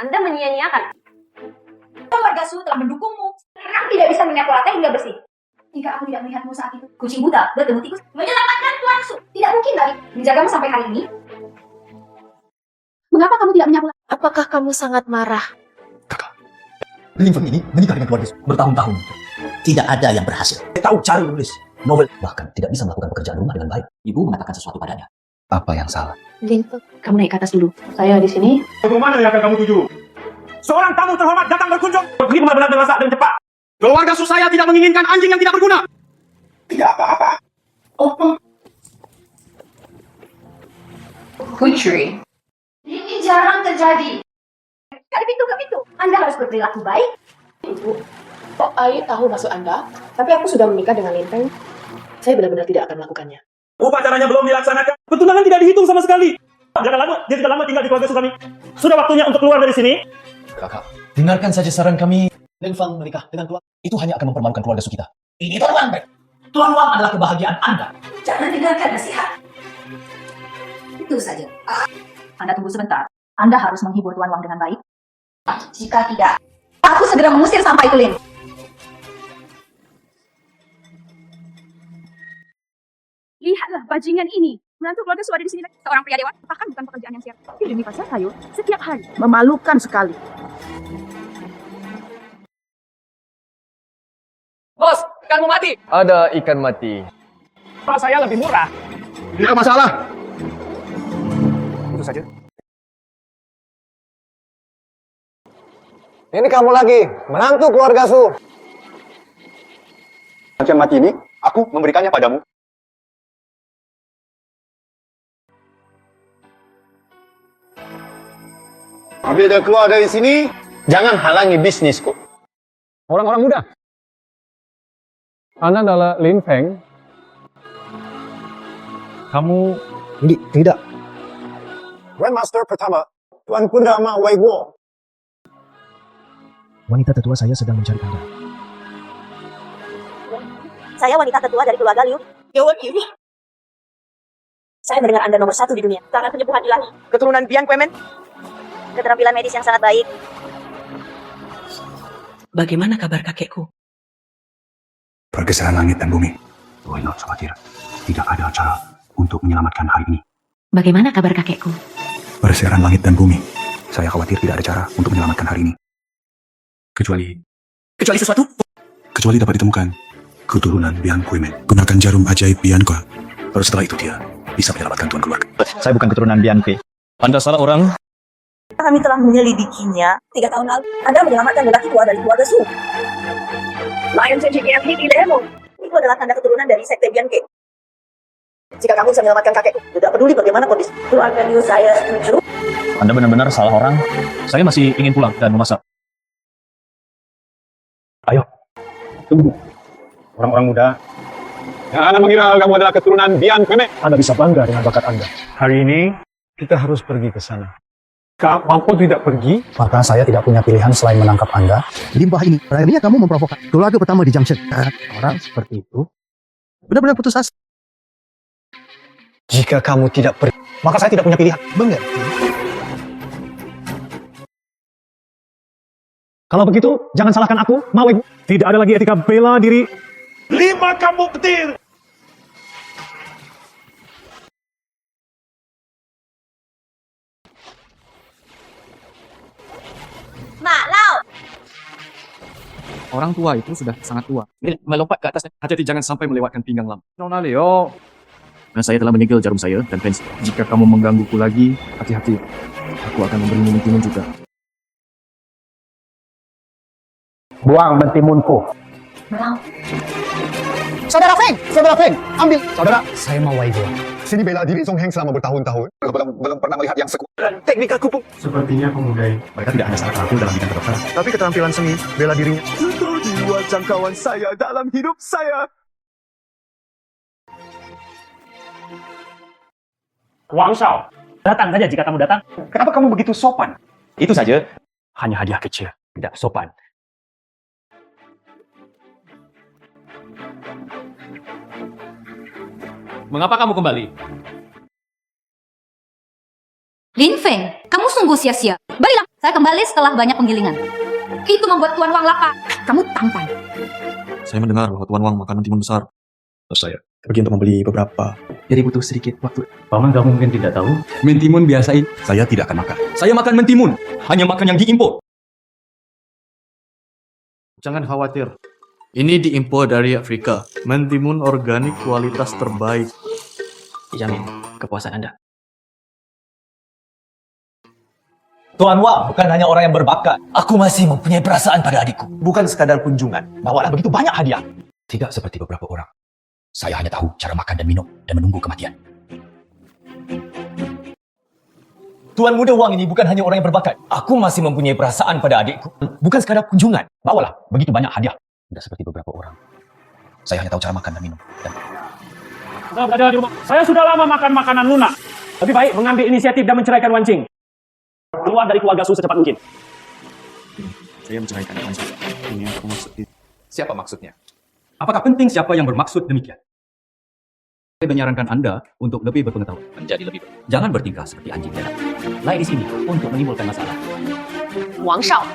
Anda menyia-nyiakan. Keluarga Su telah mendukungmu. Kamu tidak bisa menyapu lantai hingga bersih. Jika aku tidak melihatmu saat itu, kucing buta bertemu tikus menyelamatkan Tuan Su. Tidak mungkin lagi menjagamu sampai hari ini. Mengapa kamu tidak menyapu lantai? Apakah kamu sangat marah? Kakak, Lin Feng ini menikah dengan keluarga bertahun-tahun. Tidak ada yang berhasil. Dia tahu cara menulis novel, bahkan tidak bisa melakukan pekerjaan rumah dengan baik. Ibu mengatakan sesuatu padanya. Apa yang salah? Lintu, kamu naik ke atas dulu. Saya di sini. Kemana yang akan kamu tuju? Seorang tamu terhormat datang berkunjung. Pergi benar-benar dewasa dan cepat. Keluarga saya tidak menginginkan anjing yang tidak berguna. Tidak apa-apa. Putri. Ini jarang terjadi. Dari pintu ke pintu. Anda harus berperilaku baik. Ibu, kok Ai tahu maksud Anda? Tapi aku sudah menikah dengan Lin Feng. Saya benar-benar tidak akan melakukannya. Upacaranya belum dilaksanakan. Pertunangan tidak dihitung sama sekali. Jangan lama, dia sudah lama tinggal di keluarga kami. Sudah waktunya untuk keluar dari sini. Kakak, dengarkan saja saran kami. Lin Feng menikah dengan keluarga. Itu hanya akan mempermalukan keluarga kita. Ini Tuan Wang, Bek. Tuan Wang adalah kebahagiaan Anda. Jangan dengarkan nasihat. Itu saja. Anda tunggu sebentar. Anda harus menghibur Tuan Wang dengan baik. Jika tidak, aku segera mengusir sampah itu, Lin. Lihatlah bajingan ini. Menantu keluarga sudah di sini lagi. Seorang pria dewasa bahkan bukan pekerjaan yang siap. Tapi demi pasar sayur setiap hari. Memalukan sekali. Bos, ikanmu mati. Ada ikan mati. Pak saya lebih murah. Tidak masalah. Itu saja. Ini kamu lagi, menantu keluarga Su. Ikan mati ini, aku memberikannya padamu. Apabila keluar dari sini, jangan halangi bisnisku. Orang-orang muda. Anda adalah Lin Feng. Kamu Tidak. Grandmaster pertama, Tuan Purnama Wei Guo. Wanita tetua saya sedang mencari Anda. Saya wanita tetua dari keluarga Liu. Saya mendengar Anda nomor 1 di dunia. Karena penyembuhan ilahi. Keturunan Bian Kwemen. Keterampilan medis yang sangat baik. Bagaimana kabar kakekku? Pergeseran langit dan bumi. Why not khawatir? Tidak ada cara untuk menyelamatkan hari ini. Bagaimana kabar kakekku? Pergeseran langit dan bumi. Saya khawatir tidak ada cara untuk menyelamatkan hari ini. Kecuali sesuatu. Kecuali dapat ditemukan keturunan Bian Kuimen. Gunakan jarum ajaib Bianka. Baru setelah itu dia bisa menyelamatkan tuan keluarga. Saya bukan keturunan Bianke. Anda salah orang. Kami telah menyelidikinya 3 tahun lalu. Anda menyelamatkan lelaki tua dari keluarga Su. Lion CGM Hiki Demo. Itu adalah tanda keturunan dari sekte Bianke. Jika kamu bisa menyelamatkan kakekku, tidak peduli bagaimana kondisi keluarga Liu, saya setuju. Anda benar-benar salah orang. Saya masih ingin pulang dan memasak. Ayo, tunggu. Orang-orang muda. Jangan mengira kamu adalah keturunan Bian Kuimen. Anda bisa bangga dengan bakat Anda. Hari ini, Kita harus pergi ke sana. kamu tidak pergi. Maka saya tidak punya pilihan selain menangkap Anda. Limbah ini, akhirnya kamu memprovokasi keluarga pertama di Junction. Orang seperti itu. Benar-benar putus asa. Jika kamu tidak pergi, maka saya tidak punya pilihan. Mengerti? Kalau begitu, jangan salahkan aku, Mawe. Tidak ada lagi etika bela diri. 5 kamu petir. Mak Lau. Orang tua itu sudah sangat tua. Ini melompat ke atasnya. Hati-hati jangan sampai melewatkan pinggang lama. Nona Leo. Nah, saya telah menyegel jarum saya dan pensil. Jika kamu menggangguku lagi, hati-hati. Aku akan memberimu timun juga. Buang mentimunku. Saudara Feng, ambil. Saudara, saya mau Wei Guo. Sini bela diri Song Heng selama bertahun-tahun. Belum pernah melihat yang sekuat. Teknik aku pun. Sepertinya pemuda Mereka tidak hanya sangat terampil dalam bidang kedokteran. Tapi keterampilan seni bela dirinya. Itu di luar jangkauan saya dalam hidup saya. Wang Shao, datang saja jika kamu datang. Kenapa kamu begitu sopan? Itu saja. Hanya hadiah kecil, tidak sopan. Mengapa kamu kembali? Lin Feng, kamu sungguh sia-sia. Baiklah, saya kembali setelah banyak penggilingan. Itu membuat Tuan Wang lapar. Kamu tampan. Saya mendengar bahwa Tuan Wang makan mentimun besar. Saya pergi untuk membeli beberapa. Jadi butuh sedikit waktu. Paman kamu mungkin tidak tahu. Mentimun biasa ini. Saya tidak akan makan. Saya makan mentimun, hanya makan yang diimpor. Jangan khawatir. Ini diimpor dari Afrika. Mentimun organik kualitas terbaik. Dijamin kepuasan Anda. Tuan Wang bukan hanya orang yang berbakat. Aku masih mempunyai perasaan pada adikku. Bukan sekadar kunjungan. Bawalah begitu banyak hadiah. Tidak seperti beberapa orang. Saya hanya tahu cara makan dan minum dan menunggu kematian. Tuan muda Wang ini bukan hanya orang yang berbakat. Aku masih mempunyai perasaan pada adikku. Bukan sekadar kunjungan. Bawalah begitu banyak hadiah. Tidak seperti beberapa orang. Saya hanya tahu cara makan dan minum. Saya berada di rumah. Saya sudah lama makan makanan lunak. Lebih baik mengambil inisiatif dan menceraikan Wan Qing. Keluar dari keluarga Su secepat mungkin. Saya menceraikan Wan Qing. Ini yang aku maksud. Siapa maksudnya? Apakah penting siapa yang bermaksud demikian? Saya menyarankan Anda untuk lebih berpengetahuan. Menjadi lebih baik. Jangan bertingkah seperti anjing darat. Lain di sini untuk menimbulkan masalah. Wang Shao.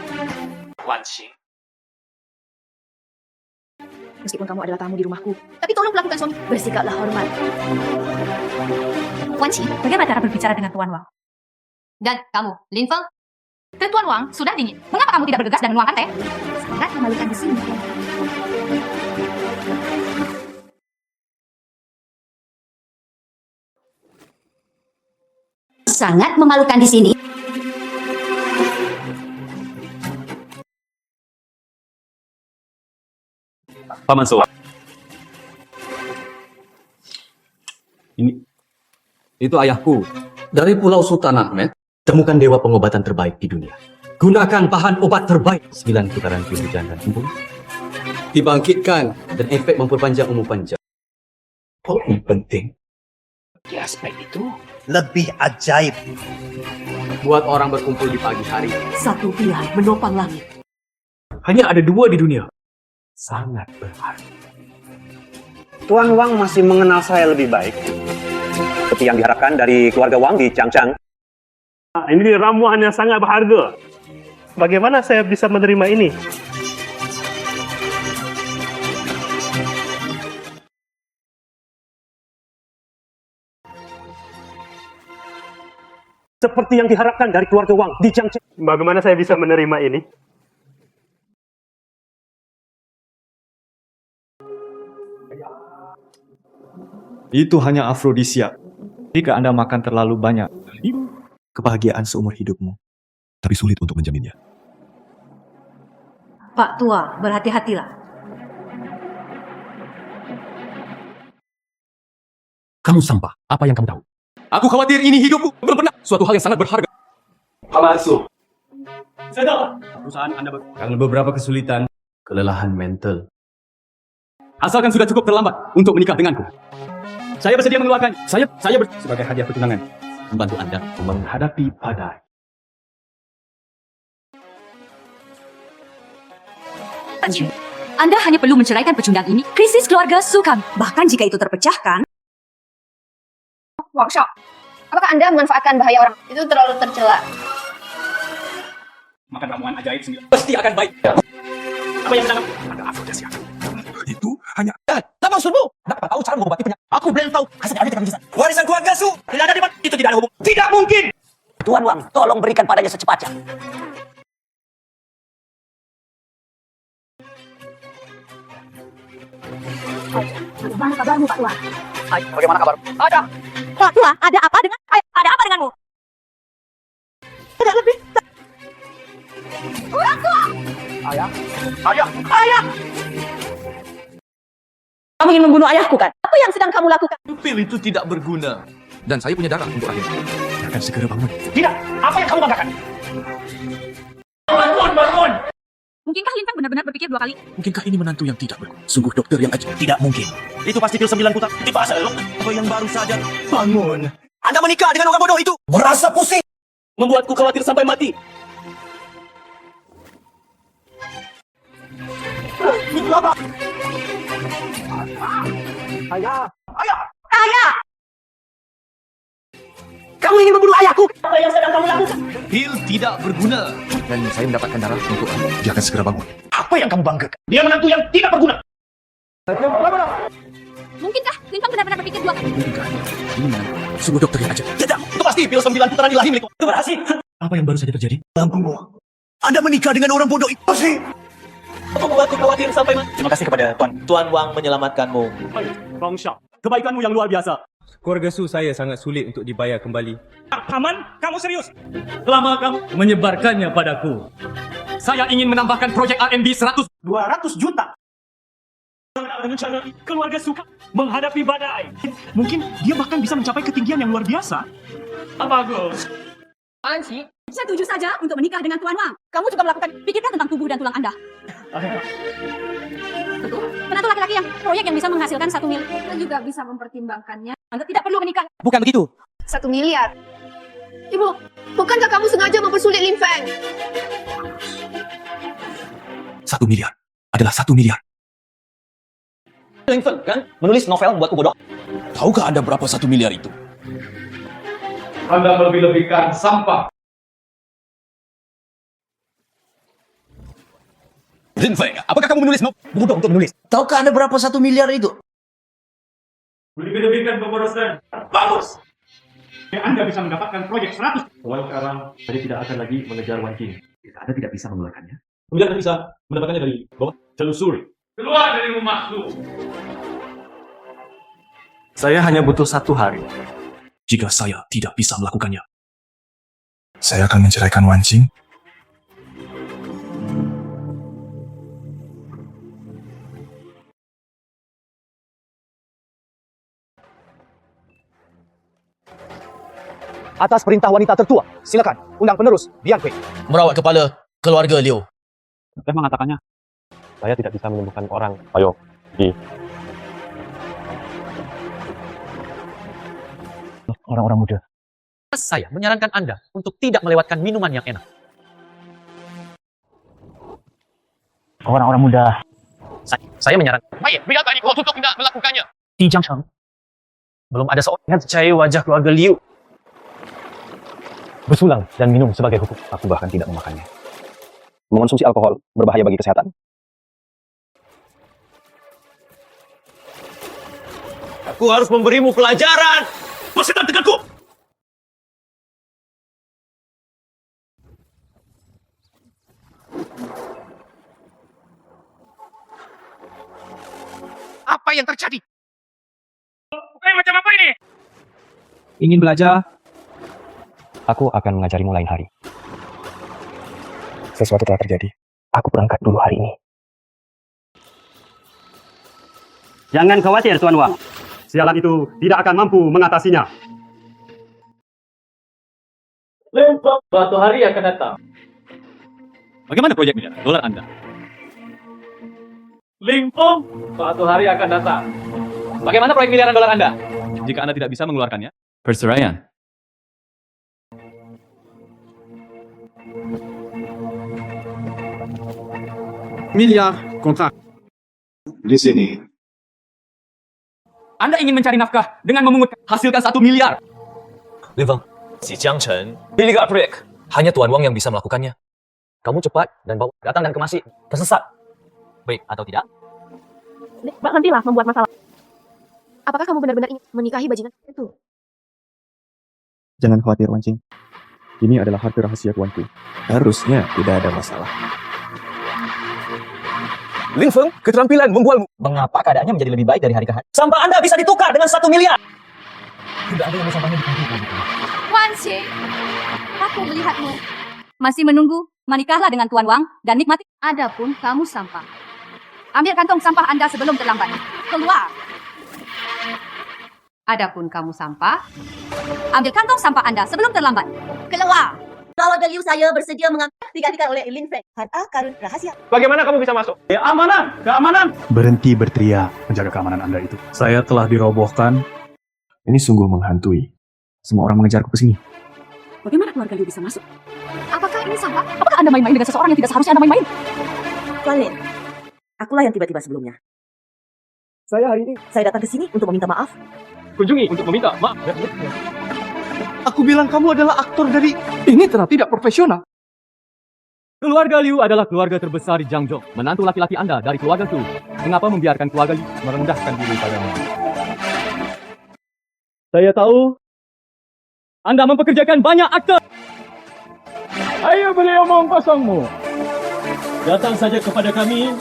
Wan Qing. Meskipun kamu adalah tamu di rumahku, tapi tolong lakukan suami. Bersikaplah hormat. Wan Qi, bagaimana cara berbicara dengan Tuan Wang? Dan kamu, Lin Feng? Teh Tuan Wang sudah dingin. Mengapa kamu tidak bergegas dan menuangkan teh? Sangat memalukan di sini. Sangat memalukan di sini. Paman Su. Itu ayahku. Dari Pulau Sultan Ahmed, temukan dewa pengobatan terbaik di dunia. Gunakan bahan obat terbaik. 9 putaran pil hujan dan embun. Dibangkitkan dan efek memperpanjang umur panjang. Poin penting. Di aspek itu lebih ajaib. Buat orang berkumpul di pagi hari. Satu pilihan menopang langit. Hanya ada 2 di dunia. Sangat berharga. Tuan Wang masih mengenal saya lebih baik. Seperti yang diharapkan dari keluarga Wang di Changchang. Ini ramuan yang sangat berharga. Bagaimana saya bisa menerima ini? Seperti yang diharapkan dari keluarga Wang di Changchang. Bagaimana saya bisa menerima ini? Itu hanya afrodisia. Jika Anda makan terlalu banyak, kebahagiaan seumur hidupmu. Tapi sulit untuk menjaminnya. Pak Tua, berhati-hatilah. Kamu sampah. Apa yang kamu tahu? Aku khawatir ini hidupmu. Benar-benar suatu hal yang sangat berharga. Paman Su. Perusahaan Anda karena beberapa kesulitan, kelelahan mental. Asalkan sudah cukup terlambat untuk menikah denganku. Saya bersedia mengeluarkan. Sebagai hadiah pertunangan membantu Anda menghadapi badai. Anda hanya perlu menceraikan pecundang ini. Krisis keluarga Sukam. Bahkan jika itu terpecahkan. Wang Shao. Apakah Anda memanfaatkan bahaya orang? Itu terlalu tercela. Makan ramuan ajaib 9 pasti akan baik. Apa yang sedang ada afrodisia? Itu hanya Tak maksudmu? Dapat tahu cara mengobati penyakit. Aku belum tahu. Asal ada di bisa. Warisan keluarga Su. Tidak ada di mana. Itu tidak ada hubung. Tidak mungkin. Tuan Wang, tolong berikan padanya secepatnya. Bagaimana kabarmu, Pak Tua? Bagaimana kabar? Ada. Pak Tua, ada apa dengan? Ada apa denganmu? Tidak lebih. Ayah. Kamu ingin membunuh ayahku kan? Apa yang sedang kamu lakukan? Pil itu tidak berguna. Dan saya punya darah untuk akhir. Dia akan segera bangun. Tidak. Apa yang kamu banggakan? Mungkinkah Lin Feng benar-benar berpikir 2 kali? Mungkinkah ini menantu yang tidak berguna? Sungguh dokter yang ajaib. Tidak mungkin. Itu pasti pil 9 putar. Di pasar lo. Atau yang baru saja bangun. Anda menikah dengan orang bodoh itu. Merasa pusing. Membuatku khawatir sampai mati. Ayah. Kamu ingin membunuh ayahku? Apa yang sedang kamu lakukan? Pil tidak berguna. Dan saya mendapatkan darah untuk Anda. Dia akan segera bangun. Apa yang kamu banggakan? Dia menantu yang tidak berguna. Mungkinkah Lintang benar-benar berpikir dua kali? Sungguh dokter aja. Tidak, itu pasti pil 9 putaran ilahi milikmu. Itu berhasil. Apa yang baru saja terjadi? Lampumu. Anda menikah dengan orang bodoh itu sih. Apa membuatku khawatir sampai mati? Terima kasih kepada Tuan. Tuan Wang menyelamatkanmu. Bang Syah, kebaikanmu yang luar biasa. Keluarga Su saya sangat sulit untuk dibayar kembali. Paman, kamu serius? Selama kamu menyebarkannya padaku, saya ingin menambahkan proyek R&D 200 juta. Dengan cara keluarga suka menghadapi badai. Mungkin dia bahkan bisa mencapai ketinggian yang luar biasa. Bagus. Anci, setuju saja untuk menikah dengan Tuan Wang. Kamu juga melakukan, pikirkan tentang tubuh dan tulang Anda. Tentu, menantu laki-laki yang proyek yang bisa menghasilkan 1 miliar. Kita juga bisa mempertimbangkannya. Anda tidak perlu menikah. Bukan begitu. 1 miliar. Ibu, bukankah kamu sengaja mempersulit Lin Feng? 1 miliar adalah 1 miliar. Lin Feng, kan? Menulis novel membuatku bodoh. Tahukah Anda berapa 1 miliar itu? Anda melebih-lebihkan sampah. Lin Feng, apakah kamu menulis novel? Bodoh untuk menulis. Tahukah Anda berapa 1 miliar itu? Melebih-lebihkan pemborosan. Bagus. Anda bisa mendapatkan proyek 100. Mulai sekarang, saya tidak akan lagi mengejar Wan King. Jika Anda tidak bisa mengeluarkannya, Kemudian Anda bisa mendapatkannya dari bawah. telusuri. Keluar dari rumahku. Saya hanya butuh 1 hari. Jika saya tidak bisa melakukannya, saya akan menceraikan Wan Qing. Atas perintah wanita tertua, silakan undang penerus Bian Kui merawat kepala keluarga Liu. Saya mengatakannya. Saya tidak bisa menyembuhkan orang. Ayo, pergi. Orang-orang muda. Saya menyarankan Anda untuk tidak melewatkan minuman yang enak. Orang-orang muda. Saya menyarankan. Baik, biarkan Iko untuk tidak melakukannya. Di Jiangcheng, belum ada seorang yang percaya wajah keluarga Liu. Bersulang dan minum sebagai hukum. Aku bahkan tidak memakannya. Mengonsumsi alkohol berbahaya bagi kesehatan. Aku harus memberimu pelajaran. Bersetan denganku. Apa yang terjadi? Macam apa ini? Ingin belajar? Aku akan mengajarimu lain hari. Sesuatu telah terjadi. Aku berangkat dulu hari ini. Jangan khawatir, Tuan Wang. Sialan itu tidak akan mampu mengatasinya. Suatu hari akan datang. Bagaimana proyek miliar dolar Anda? Lingpong, suatu hari akan datang. Bagaimana proyek miliaran dolar Anda? Jika Anda tidak bisa mengeluarkannya, perceraian. Miliar kontrak. Di sini, Anda ingin mencari nafkah dengan memungut hasilkan 1 miliar. Lin Feng, si Jiangcheng, illegal proyek. Hanya Tuan Wang yang bisa melakukannya. Kamu cepat dan bawa datang dan kemasi. Tersesat. Baik atau tidak? Berhentilah membuat masalah. Apakah kamu benar-benar ingin menikahi bajingan itu? Jangan khawatir, Wan Qing. Ini adalah harta rahasia tuanku. Harusnya tidak ada masalah. Lin Feng, keterampilan membualmu. Mengapa keadaannya menjadi lebih baik dari hari ke hari? Sampah Anda bisa ditukar dengan 1 miliar. Tidak ada yang mau sampahnya dikumpulkan. Wan Xie, aku melihatmu. Masih menunggu? Menikahlah dengan Tuan Wang dan nikmati. Adapun kamu sampah. Ambil kantong sampah Anda sebelum terlambat. Keluar. Adapun kamu sampah, ambil kantong sampah Anda sebelum terlambat. Keluar. Keluarga Liu saya bersedia mengambil digantikan oleh Lin Feng. Harta karun rahasia. Bagaimana kamu bisa masuk? Ya, amanah, keamanan. berhenti berteriak menjaga keamanan Anda itu. Saya telah dirobohkan. Ini sungguh menghantui. Semua orang mengejarku ke sini. Bagaimana keluarga Liu bisa masuk? Apakah ini sampah? Apakah Anda main-main dengan seseorang yang tidak seharusnya Anda main-main? Tuan Lin, akulah yang tiba-tiba sebelumnya. Saya hari ini Saya datang ke sini untuk meminta maaf. Kunjungi untuk meminta maaf. Aku bilang kamu adalah aktor dari... Ini terlalu tidak profesional. Keluarga Liu adalah keluarga terbesar di Jiangzhou. Menantu laki-laki Anda dari keluarga itu. Mengapa membiarkan keluarga Liu merendahkan diri padamu? Saya tahu Anda mempekerjakan banyak aktor. Ayo beli omong kosongmu. Datang saja kepada kami.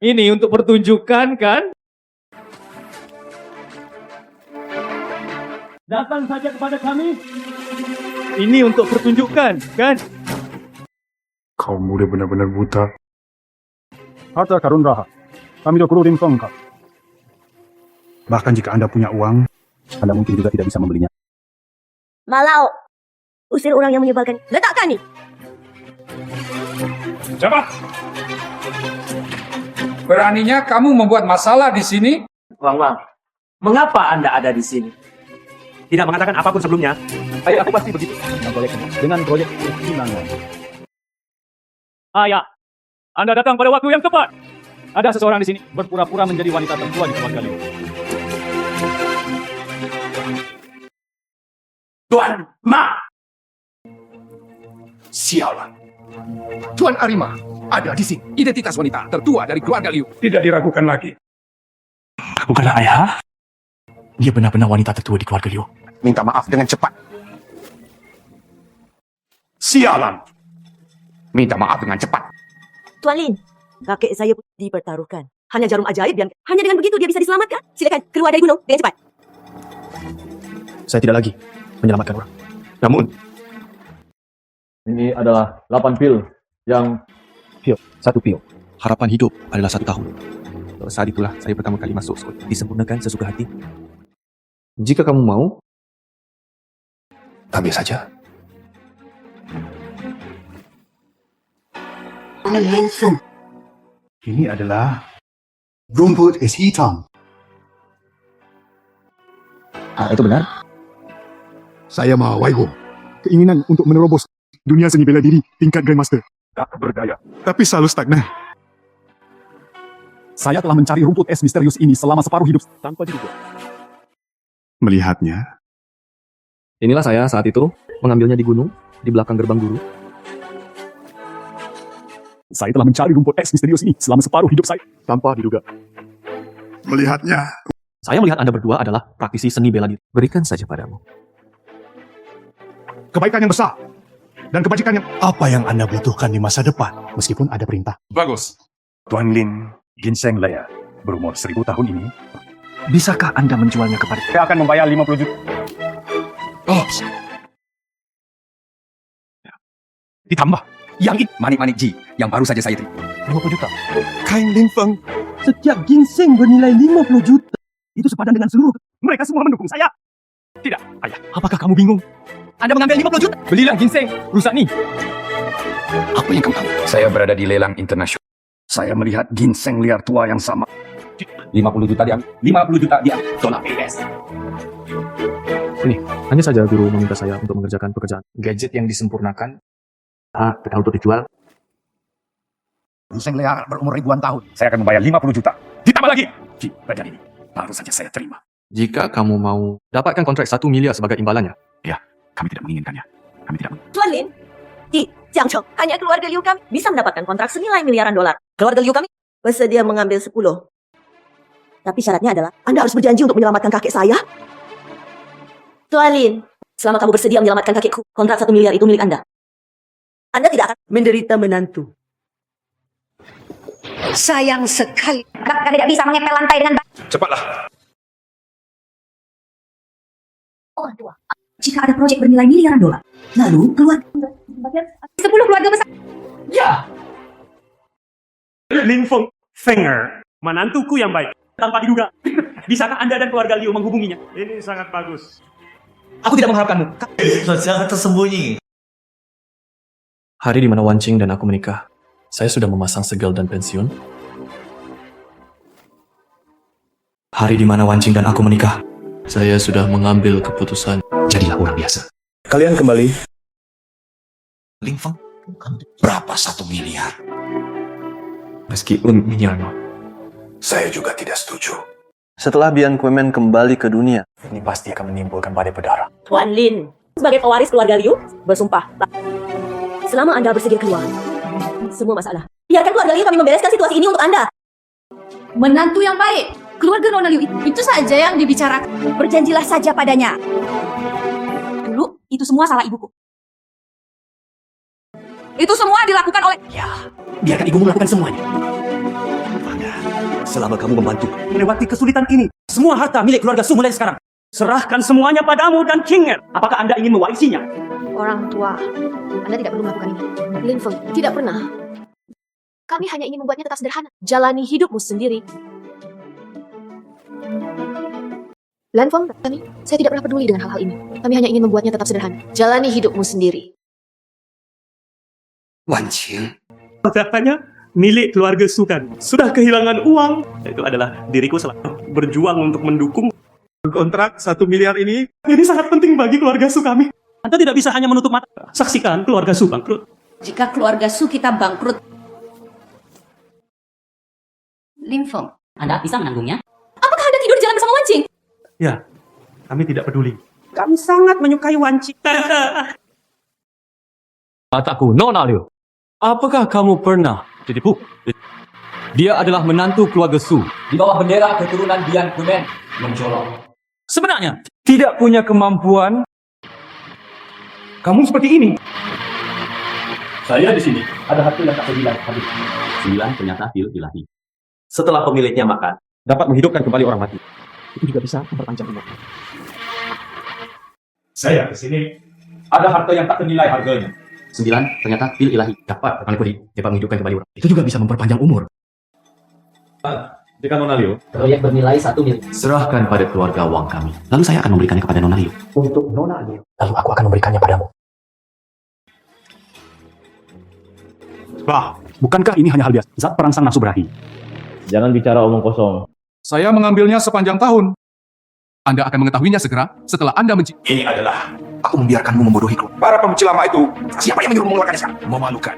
Ini untuk pertunjukan, kan? Datang saja kepada kami. Ini untuk pertunjukan, kan? Kau muda benar-benar buta. Harta karun raha. Kami do kurudin kongkap. Bahkan jika Anda punya uang, Anda mungkin juga tidak bisa membelinya. Malau. Usir orang yang menyebalkan. Letakkan nih. Cepat! Beraninya kamu membuat masalah di sini? Wang, mengapa Anda ada di sini? Tidak mengatakan apapun sebelumnya. Aku pasti begitu dengan proyek Sinanga. Ayah, Anda datang pada waktu yang tepat. Ada seseorang di sini berpura-pura menjadi wanita tertua di keluarga Liu. Tuan Ma! Sialan. Tuan Arima ada di sini. Identitas wanita tertua dari keluarga Liu. Tidak diragukan lagi. Bukanlah ayah? Dia benar-benar wanita tertua di keluarga Liu. Minta maaf dengan cepat. Sialan. Minta maaf dengan cepat. Tuan Lin, kakek saya dipertaruhkan. Hanya jarum ajaib dan hanya dengan begitu dia bisa diselamatkan. Silakan keluar dari gunung dengan cepat. Saya tidak lagi menyelamatkan orang. Namun, ini adalah 8 pil yang... Satu pil. Harapan hidup adalah 1 tahun. Saat itulah saya pertama kali masuk sekolah. Disempurnakan sesuka hati. Jika kamu mau, Ambil saja. Ini adalah rumput es hitam. Itu benar? Saya Ma Waiho. Keinginan untuk menerobos dunia seni bela diri tingkat Grandmaster. Tak berdaya. Tapi selalu stagnan. Saya telah mencari rumput es misterius ini selama separuh hidup tanpa diduga. Melihatnya, inilah saya saat itu mengambilnya di gunung, di belakang gerbang guru. Saya telah mencari rumput es misterius ini selama separuh hidup saya tanpa diduga. melihatnya, Saya melihat Anda berdua adalah praktisi seni bela diri. Berikan saja padamu. kebaikan yang besar dan kebajikan yang apa yang Anda butuhkan di masa depan, meskipun ada perintah. Bagus. Tuan Lin, ginseng laya, berumur 1000 tahun ini, bisakah Anda menjualnya kepada... Saya akan membayar 50 juta. Oh. Ditambah, yang itu manik-manik Ji, yang baru saja saya terima. 50 juta. Kain Ling Feng, setiap ginseng bernilai 50 juta. Itu sepadan dengan seluruh. Mereka semua mendukung saya. Tidak, ayah. Apakah kamu bingung? Anda mengambil 50 juta. Belilah ginseng. Rusak nih. Apa yang kamu tahu? Saya berada di lelang internasional. Saya melihat ginseng liar tua yang sama. 50 juta diambil. 50 juta diambil. Tolak PS. Ini, hanya saja guru meminta saya untuk mengerjakan pekerjaan. Gadget yang disempurnakan. Benar untuk dijual. Ginseng liar berumur ribuan tahun. Saya akan membayar 50 juta. Ditambah lagi. Ji, badan ini baru saja saya terima. Jika kamu mau dapatkan kontrak 1 miliar sebagai imbalannya. Ya, kami tidak menginginkannya. Kami tidak menginginkan. Tuan Lin, di Jiangzhou, hanya keluarga Liu kami bisa mendapatkan kontrak senilai miliaran dolar. Keluarga Liu kami bersedia mengambil 10. Tapi syaratnya adalah Anda harus berjanji untuk menyelamatkan kakek saya. Tuan Lin, selama kamu bersedia menyelamatkan kakekku, kontrak 1 miliar itu milik Anda. Anda tidak akan menderita menantu. Sayang sekali. Bahkan tidak bisa mengepel lantai dengan baik. Cepatlah. Orang tua. Jika ada proyek bernilai miliaran dolar, lalu keluar 10 keluarga besar. Ya. Lin Fenger, menantuku yang baik. Tanpa diduga. Bisakah Anda dan keluarga Liu menghubunginya? Ini sangat bagus. Aku tidak mengharapkanmu. Sangat tersembunyi. Hari di mana Wan Qing dan aku menikah, saya sudah memasang segel dan pensiun. Hari di mana Wan Qing dan aku menikah, saya sudah mengambil keputusan. Jadilah orang biasa. Kalian kembali. Ling Feng, berapa 1 miliar? Meskipun miliar, Saya juga tidak setuju. Setelah Bian Kuemen kembali ke dunia, ini pasti akan menimbulkan badai berdarah. Tuan Lin, sebagai pewaris keluarga Liu, bersumpah. Selama Anda bersedia keluar, semua masalah. Biarkan keluarga Liu kami membereskan situasi ini untuk Anda. Menantu yang baik. Keluarga Nona Liu itu saja yang dibicarakan. Berjanjilah saja padanya. Dulu, itu semua salah ibuku. Itu semua dilakukan oleh... Biarkan ibumu melakukan semuanya. Selama kamu membantu melewati kesulitan ini, semua harta milik keluarga Su mulai sekarang. Serahkan semuanya padamu dan King Er. Apakah Anda ingin mewarisinya? Orang tua, Anda tidak perlu melakukan ini. Lin Feng, tidak pernah. Kami hanya ingin membuatnya tetap sederhana. Jalani hidupmu sendiri. Lan Feng, saya tidak pernah peduli dengan hal-hal ini. Kami hanya ingin membuatnya tetap sederhana. Jalani hidupmu sendiri. Wan Qing. Katanya milik keluarga Su kan sudah kehilangan uang. Itu adalah diriku selalu berjuang untuk mendukung kontrak 1 miliar ini. Ini sangat penting bagi keluarga Su kami. Anda tidak bisa hanya menutup mata. Saksikan keluarga Su bangkrut. Jika keluarga Su kita bangkrut, Lin Feng, Anda bisa menanggungnya? apakah Anda tidur di jalan bersama Wan Qing? Ya, kami tidak peduli. Kami sangat menyukai Wan Qing. Kataku, Nona Liu, apakah kamu pernah ditipu? Dia adalah menantu keluarga Su. Di bawah bendera keturunan Bian Kuemen mencolok. Sebenarnya, tidak punya kemampuan. Kamu seperti ini. Saya di sini ada harta yang tak sembilan habis. 9 ternyata pil ilahi. Setelah pemiliknya makan, Dapat menghidupkan kembali orang mati. Itu juga bisa memperpanjang umur. Saya ke sini. Ada harta yang tak ternilai harganya. 9 ternyata pil ilahi. Dapat menghidupkan kembali orang. Itu juga bisa memperpanjang umur. Jika Nona Liu, Proyek bernilai 1 miliar. Serahkan pada keluarga Wang kami. Lalu saya akan memberikannya kepada Nona Liu. Untuk Nona Liu, lalu aku akan memberikannya padamu. Bah, bukankah ini hanya hal biasa? Zat perangsang nafsu berahi. jangan bicara omong kosong. Saya mengambilnya sepanjang tahun. Anda akan mengetahuinya segera setelah Anda Ini adalah aku membiarkanmu membodohi keluarga. Para pembenci lama itu, siapa yang menyuruh mengeluarkannya sekarang? Memalukan.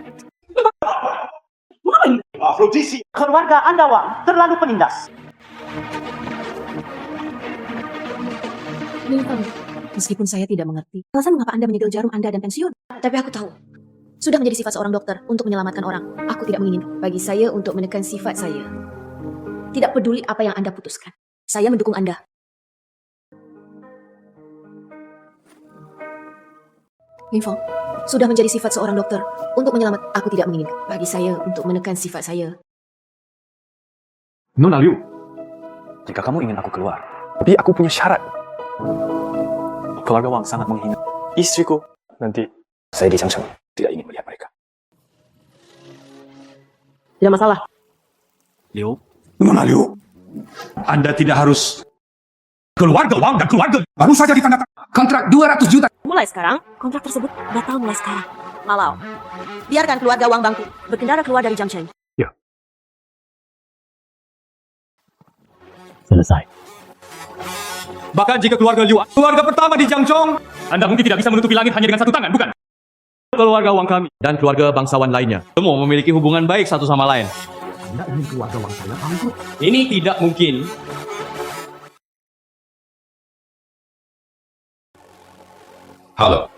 Afrodisi. Keluarga Anda, Wang, terlalu penindas. Lin Feng, meskipun saya tidak mengerti alasan mengapa Anda menyegel jarum Anda dan pensiun, tapi aku tahu. Sudah menjadi sifat seorang dokter untuk menyelamatkan orang. Aku tidak menginginkan. Bagi saya untuk menekan sifat saya. Tidak peduli apa yang Anda putuskan. Saya mendukung Anda. Lin Feng, sudah menjadi sifat seorang dokter untuk menyelamatkan. Aku tidak menginginkan. Bagi saya untuk menekan sifat saya. Nona Liu, Jika kamu ingin aku keluar, tapi aku punya syarat. Keluarga Wang sangat menghina istriku. Nanti saya di Changcheng tidak ingin melihat mereka. Tidak masalah. Liu, Nona Liu, Anda tidak harus keluarga Wang dan keluarga baru saja ditandakan kontrak 200 juta. Mulai sekarang, kontrak tersebut batal mulai sekarang. Malau. Biarkan keluarga Wang Bangku berkendara keluar dari Jiangcheng. selesai. Bahkan jika keluarga Liu, keluarga pertama di Jiangchong, Anda mungkin tidak bisa menutupi langit hanya dengan satu tangan, bukan? Keluarga Wang kami dan keluarga bangsawan lainnya semua memiliki hubungan baik satu sama lain. Anda ingin keluarga Wang saya bangkrut? Ini tidak mungkin. Halo.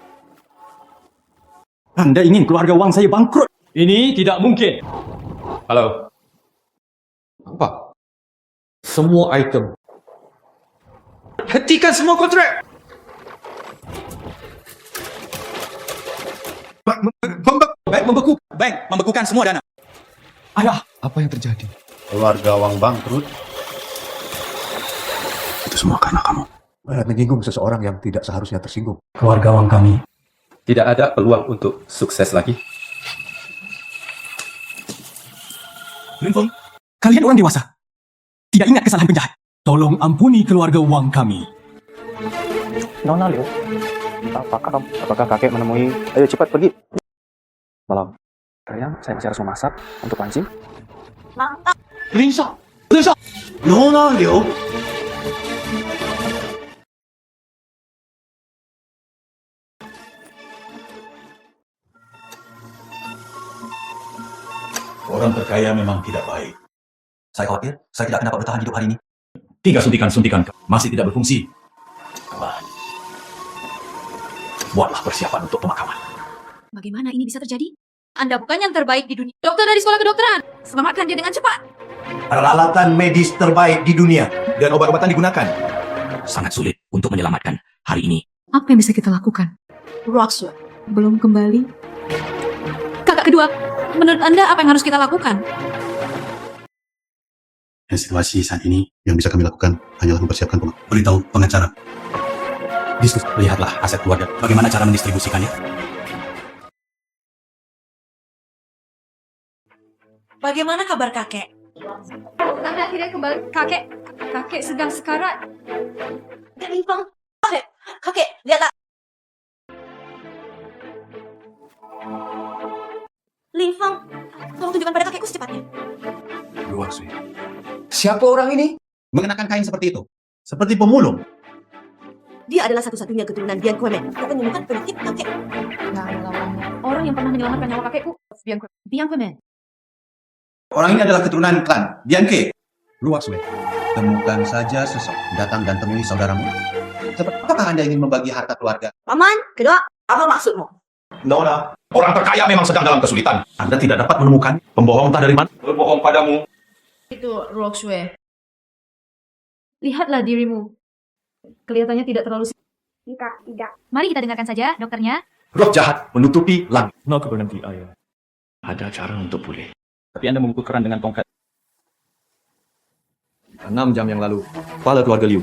Anda ingin keluarga Wang saya bangkrut? Ini tidak mungkin. Halo. Apa? Semua item. Hentikan semua kontrak. Bank membekukan semua dana. Ayah, apa yang terjadi? Keluarga Wang bangkrut. Itu semua karena kamu. Menyinggung seseorang yang tidak seharusnya tersinggung. Keluarga Wang kami tidak ada peluang untuk sukses lagi. Lin Feng, kalian orang dewasa. Tidak ingat kesalahan penjahat. Tolong ampuni keluarga Wang kami. Nona Liu, apakah kakek menemui? Ayo cepat pergi. Malam. Sayang, saya masih harus memasak untuk pancing. Mantap. Lisa. Nona Liu. Orang terkaya memang tidak baik. Saya khawatir saya tidak akan dapat bertahan hidup hari ini. 3 suntikan masih tidak berfungsi. Buatlah persiapan untuk pemakaman. Bagaimana ini bisa terjadi? Anda bukan yang terbaik di dunia. Dokter dari sekolah kedokteran. Selamatkan dia dengan cepat. Peralatan medis terbaik di dunia dan obat-obatan digunakan. Sangat sulit untuk menyelamatkan hari ini. Apa yang bisa kita lakukan? Roxwood belum kembali. Kakak kedua, menurut Anda apa yang harus kita lakukan? Dan situasi saat ini yang bisa kami lakukan hanyalah mempersiapkan beritahu pengacara. Diskusi, lihatlah aset keluarga. Bagaimana cara mendistribusikannya? Bagaimana kabar kakek? Anda akhirnya kembali. Kakek sedang sekarat. Kak Limpang. Kakek, lihatlah. Limpang, tolong tunjukkan pada kakekku secepatnya. Luar sih. Siapa orang ini? Mengenakan kain seperti itu. Seperti pemulung. Dia adalah satu-satunya keturunan Bian Kuemen. Kau menyembuhkan penyakit kakek. Nah, lawannya. Orang yang pernah menyelamatkan nyawa kakekku. Biang Kwemen. Orang ini adalah keturunan klan Bianke. Luas, temukan saja sosok, datang dan temui saudaramu. Apakah Anda ingin membagi harta keluarga? Paman, kedua, apa maksudmu? Nona, orang terkaya memang sedang dalam kesulitan. Anda tidak dapat menemukan pembohong entah dari mana. Berbohong padamu. Itu Roxway. Lihatlah dirimu. Kelihatannya tidak terlalu Tidak. Mari kita dengarkan saja dokternya. Roh jahat menutupi langit. No berhenti, ayah. Ada cara untuk pulih. Tapi Anda memukul keran dengan tongkat. 6 jam yang lalu, kepala keluarga Liu.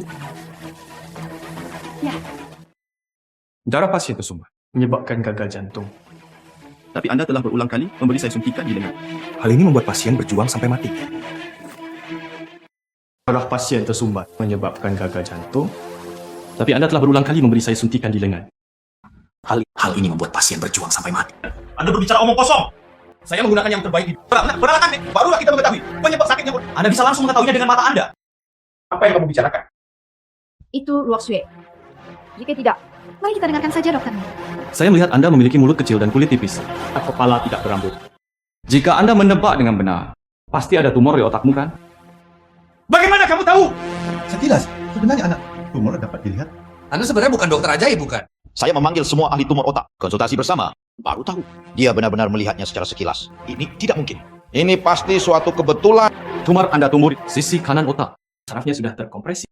Ya. Darah pasien tersumbat, menyebabkan gagal jantung. Tapi Anda telah berulang kali memberi saya suntikan di lengan. Hal ini membuat pasien berjuang sampai mati. Darah pasien tersumbat, menyebabkan gagal jantung. Tapi Anda telah berulang kali memberi saya suntikan di lengan. Hal ini membuat pasien berjuang sampai mati. Anda berbicara omong kosong. Saya menggunakan yang terbaik di peralatan, barulah kita mengetahui penyebab sakitnya. Anda bisa langsung mengetahuinya dengan mata Anda. Apa yang kamu bicarakan? Itu Roxway. Jika tidak, mari kita dengarkan saja dokternya. Saya melihat Anda memiliki mulut kecil dan kulit tipis. Kepala tidak berambut. Jika Anda menebak dengan benar, pasti ada tumor di otakmu kan? Bagaimana kamu tahu? Sekilas, sebenarnya anak tumor dapat dilihat. Anda sebenarnya bukan dokter ajaib, bukan? Saya memanggil semua ahli tumor otak. Konsultasi bersama. Baru tahu. Dia benar-benar melihatnya secara sekilas. Ini tidak mungkin. Ini pasti suatu kebetulan. Tumor Anda tumbuh di sisi kanan otak. Sarafnya sudah terkompresi.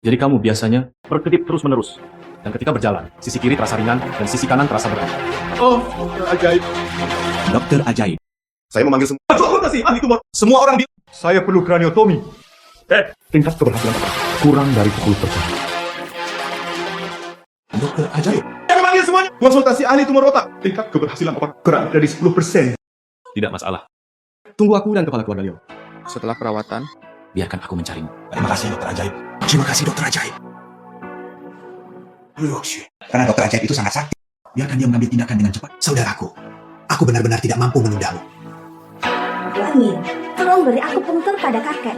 Jadi kamu biasanya berkedip terus-menerus. Dan ketika berjalan, sisi kiri terasa ringan dan sisi kanan terasa berat. Oh, dokter ajaib. Dokter ajaib. Saya memanggil semua Konsultasi ahli tumor. Semua orang bilang. Saya perlu kraniotomi. Tingkat keberhasilan kurang dari 10%. Dokter ajaib. Saya memanggil semuanya. Konsultasi ahli tumor otak. Tingkat keberhasilan otak kurang dari 10%. Tidak masalah. Tunggu aku dan kepala keluarga Leo. Setelah perawatan, Biarkan aku mencarimu. Terima kasih dokter ajaib. Terima kasih dokter ajaib. Karena dokter ajaib itu sangat sakti. Biarkan dia mengambil tindakan dengan cepat. Saudaraku, aku benar-benar tidak mampu menundamu. Langit, tolong beri aku punktur pada kakek.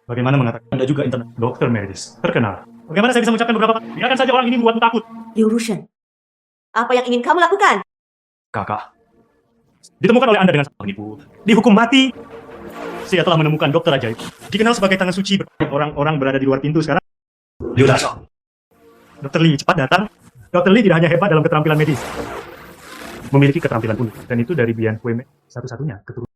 Bagaimana mengatakan Anda juga internet dokter medis terkenal? Bagaimana saya bisa mengucapkan beberapa kata? Biarkan saja orang ini membuatmu takut. Liu Rushen, apa yang ingin kamu lakukan? kakak. Ditemukan oleh Anda dengan penipu. Dihukum mati. Saya telah menemukan dokter ajaib. Dikenal sebagai tangan suci. Orang-orang berada di luar pintu sekarang. Liu Daso. Dokter Lee cepat datang. Dokter Lee tidak hanya hebat dalam keterampilan medis. Memiliki keterampilan unik. Dan itu dari Bian Kueme satu-satunya keturunan.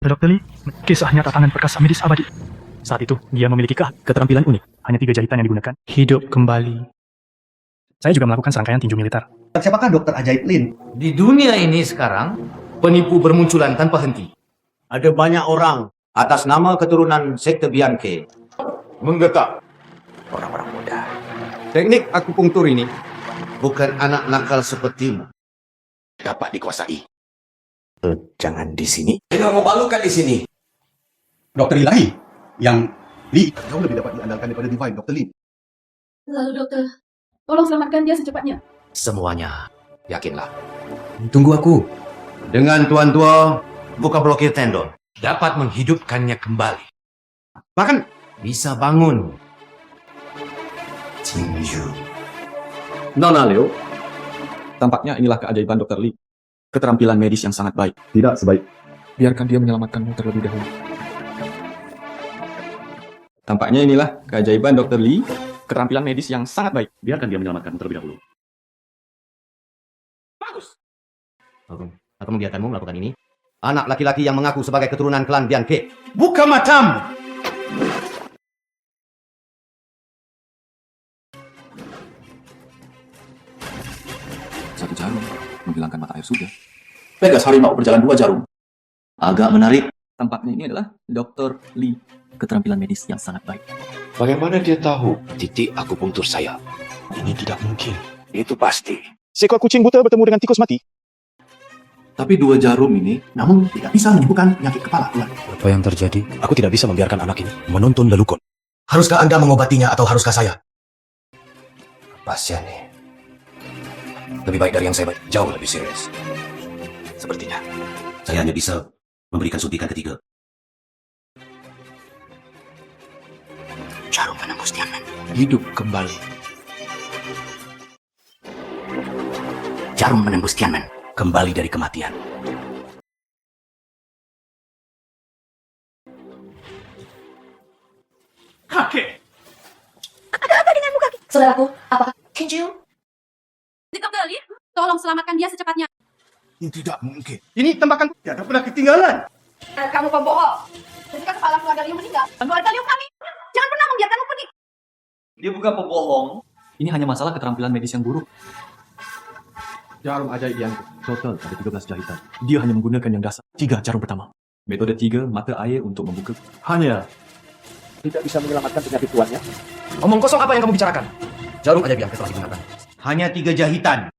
Dokter Lee, kisahnya tangan perkasa medis abadi. Saat itu, dia memiliki keterampilan unik. Hanya 3 jahitan yang digunakan. Hidup kembali. Saya juga melakukan serangkaian tinju militer. Siapakah dokter ajaib Lin? Di dunia ini sekarang, penipu bermunculan tanpa henti. Ada banyak orang atas nama keturunan sekte Bianke Menggetak. orang-orang muda. Teknik akupunktur ini Bukan anak nakal sepertimu dapat dikuasai. Jangan di sini. Tidak mau balukan di sini. Dokter ilahi yang Lee jauh lebih dapat diandalkan daripada Divine, Dokter Lee. Lalu dokter, tolong selamatkan dia secepatnya. Semuanya, yakinlah. tunggu aku. Dengan tuan tua, buka blokir tendon. Dapat menghidupkannya kembali. Bahkan Bisa bangun. Jinju. Nona Leo, Tampaknya inilah keajaiban Dr. Lee. Keterampilan medis yang sangat baik. Tidak sebaik. Biarkan dia menyelamatkanmu terlebih dahulu. Tampaknya inilah keajaiban Dr. Lee. Keterampilan medis yang sangat baik. Biarkan dia menyelamatkanmu terlebih dahulu. Aku membiarkanmu melakukan ini. Anak laki-laki yang mengaku sebagai keturunan klan Bianke. Buka matamu! Satu jarum menghilangkan mata air sudah. Pegas harimau berjalan 2 jarum. Agak menarik. Tampaknya ini adalah Dr. Lee. Keterampilan medis yang sangat baik. Bagaimana dia tahu? Titik akupunktur saya. Ini tidak mungkin. Itu pasti. Seekor kucing buta bertemu dengan tikus mati. Tapi 2 jarum ini namun tidak bisa menyembuhkan penyakit kepala ular. Apa yang terjadi? Aku tidak bisa membiarkan anak ini menuntun lelukon. Haruskah Anda mengobatinya atau haruskah saya? Pasien nih. Lebih baik dari yang saya baik. Jauh lebih serius. Sepertinya. Saya hanya bisa memberikan suntikan ketiga. Jarum menembus Tianmen. Hidup kembali. Jarum menembus Tianmen. Kembali dari kematian. Kakek! Saudaraku, apa? Kinju? Dr. Lee, tolong selamatkan dia secepatnya. Tidak mungkin. Ini tembakan tidak pernah ketinggalan. Kamu pembohong. Ketika kepala keluarga Liu meninggal, keluarga Liu kami. Jangan pernah membiarkanmu pergi. Dia bukan pembohong. Ini hanya masalah keterampilan medis yang buruk. Jarum ajaib yang total ada 13 jahitan. Dia hanya menggunakan yang dasar. 3 jarum pertama. Metode 3, mata air untuk membuka. Hanya tidak bisa menyelamatkan penyakit tuannya. Omong kosong apa yang kamu bicarakan? Jarum ajaib yang telah digunakan. Hanya 3 jahitan.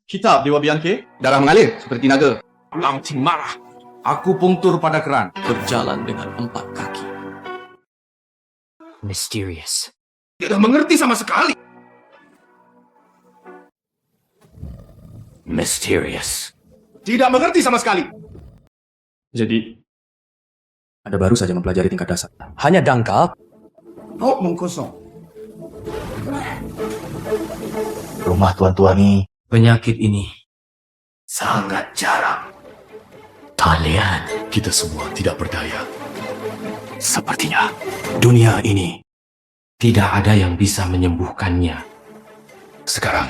Kitab Dewa Bianke, darah mengalir seperti naga. Langsing marah. Aku pungtur pada keran. Berjalan dengan 4 kaki. Mysterious. Tidak mengerti sama sekali. Mysterious. Tidak mengerti sama sekali. Jadi, Anda baru saja mempelajari tingkat dasar. Hanya dangkal. Omong kosong. Rumah tuan-tuan ini. Penyakit ini sangat jarang. Kalian, kita semua tidak berdaya. Sepertinya dunia ini tidak ada yang bisa menyembuhkannya. Sekarang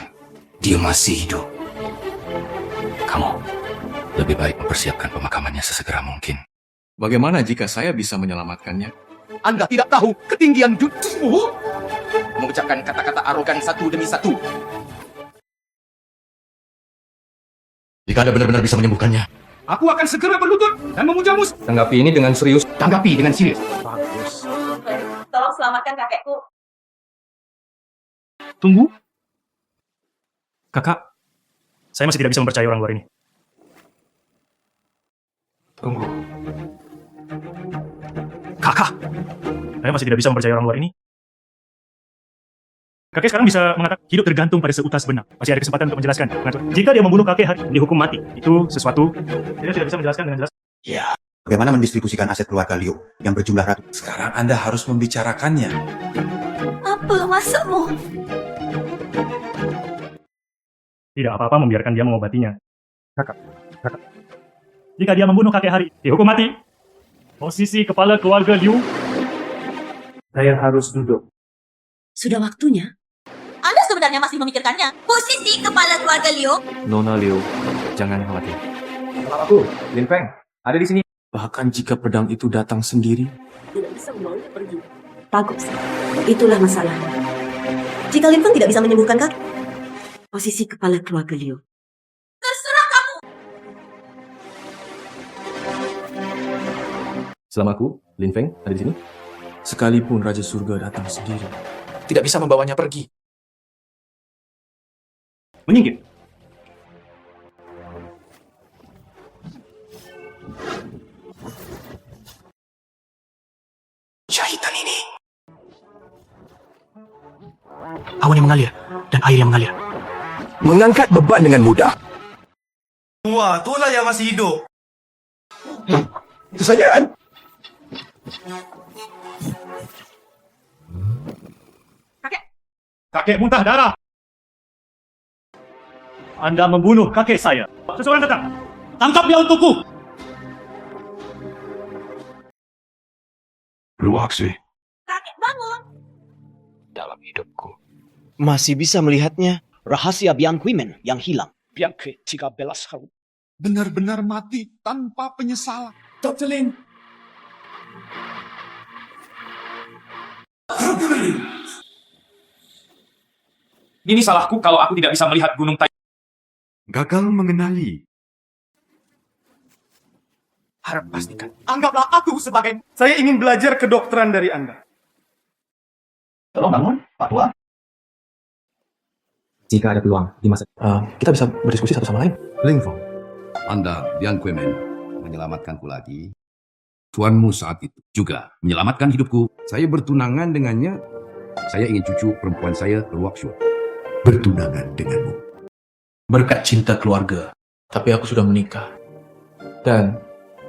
dia masih hidup. Kamu lebih baik mempersiapkan pemakamannya sesegera mungkin. Bagaimana jika saya bisa menyelamatkannya? Anda tidak tahu ketinggian jutsumu? Mengucapkan kata-kata arogan satu demi satu. Jika Anda benar-benar bisa menyembuhkannya, Aku akan segera berlutut dan memujamu. Tanggapi ini dengan serius. Tanggapi dengan serius. Bagus. Tolong selamatkan kakekku. Tunggu. Kakak, saya masih tidak bisa mempercayai orang luar ini. Tunggu. Kakak, saya masih tidak bisa mempercayai orang luar ini. Kakek sekarang bisa mengatakan hidup tergantung pada seutas benang. Masih ada kesempatan untuk menjelaskan. Mengatur. Jika dia membunuh kakek hari dihukum mati. Itu sesuatu dia tidak bisa menjelaskan dengan jelas. Ya, bagaimana mendistribusikan aset keluarga Liu yang berjumlah ratus? Sekarang Anda harus membicarakannya. Apa maksudmu? Tidak apa-apa membiarkan dia mengobatinya. Kakak. Jika dia membunuh kakek hari dihukum mati. Posisi kepala keluarga Liu. Saya harus duduk. Sudah waktunya. Anda sebenarnya masih memikirkannya. Posisi kepala keluarga Liu. Nona Liu, jangan khawatir. aku, Lin Feng, ada di sini. Bahkan jika pedang itu datang sendiri, Tidak bisa membawanya pergi. Bagus. Itulah masalahnya. Jika Lin Feng tidak bisa menyembuhkan kakek, posisi kepala keluarga Liu. Terserah kamu. selama aku, Lin Feng, ada di sini. Sekalipun Raja Surga datang sendiri, tidak bisa membawanya pergi. Menyingkir. Jahitan ini. Awan yang mengalir dan air yang mengalir. Mengangkat beban dengan mudah. Wah, itulah yang masih hidup. Itu saja kan? Kakek muntah darah. Anda membunuh kakek saya. Seseorang datang. Tangkap dia untukku. Luakswe. Kakek bangun. Dalam hidupku. Masih bisa melihatnya. Rahasia Bianquimen yang hilang. Bianque 13 tahun. Benar-benar mati tanpa penyesalan. Dr. Lin. Ini salahku kalau aku tidak bisa melihat Gunung Tai. Gagal mengenali. Harap pastikan. Anggaplah aku sebagai... Saya ingin belajar kedokteran dari Anda. Tolong bangun, Pak Tua. Jika ada peluang di masa kita bisa berdiskusi satu sama lain. Lingfong. Anda, Bianquimen, menyelamatkanku lagi. Tuanmu saat itu juga menyelamatkan hidupku. Saya bertunangan dengannya. Saya ingin cucu perempuan saya, Luakswe, bertunangan denganmu. Berkat cinta keluarga. Tapi aku sudah menikah. Dan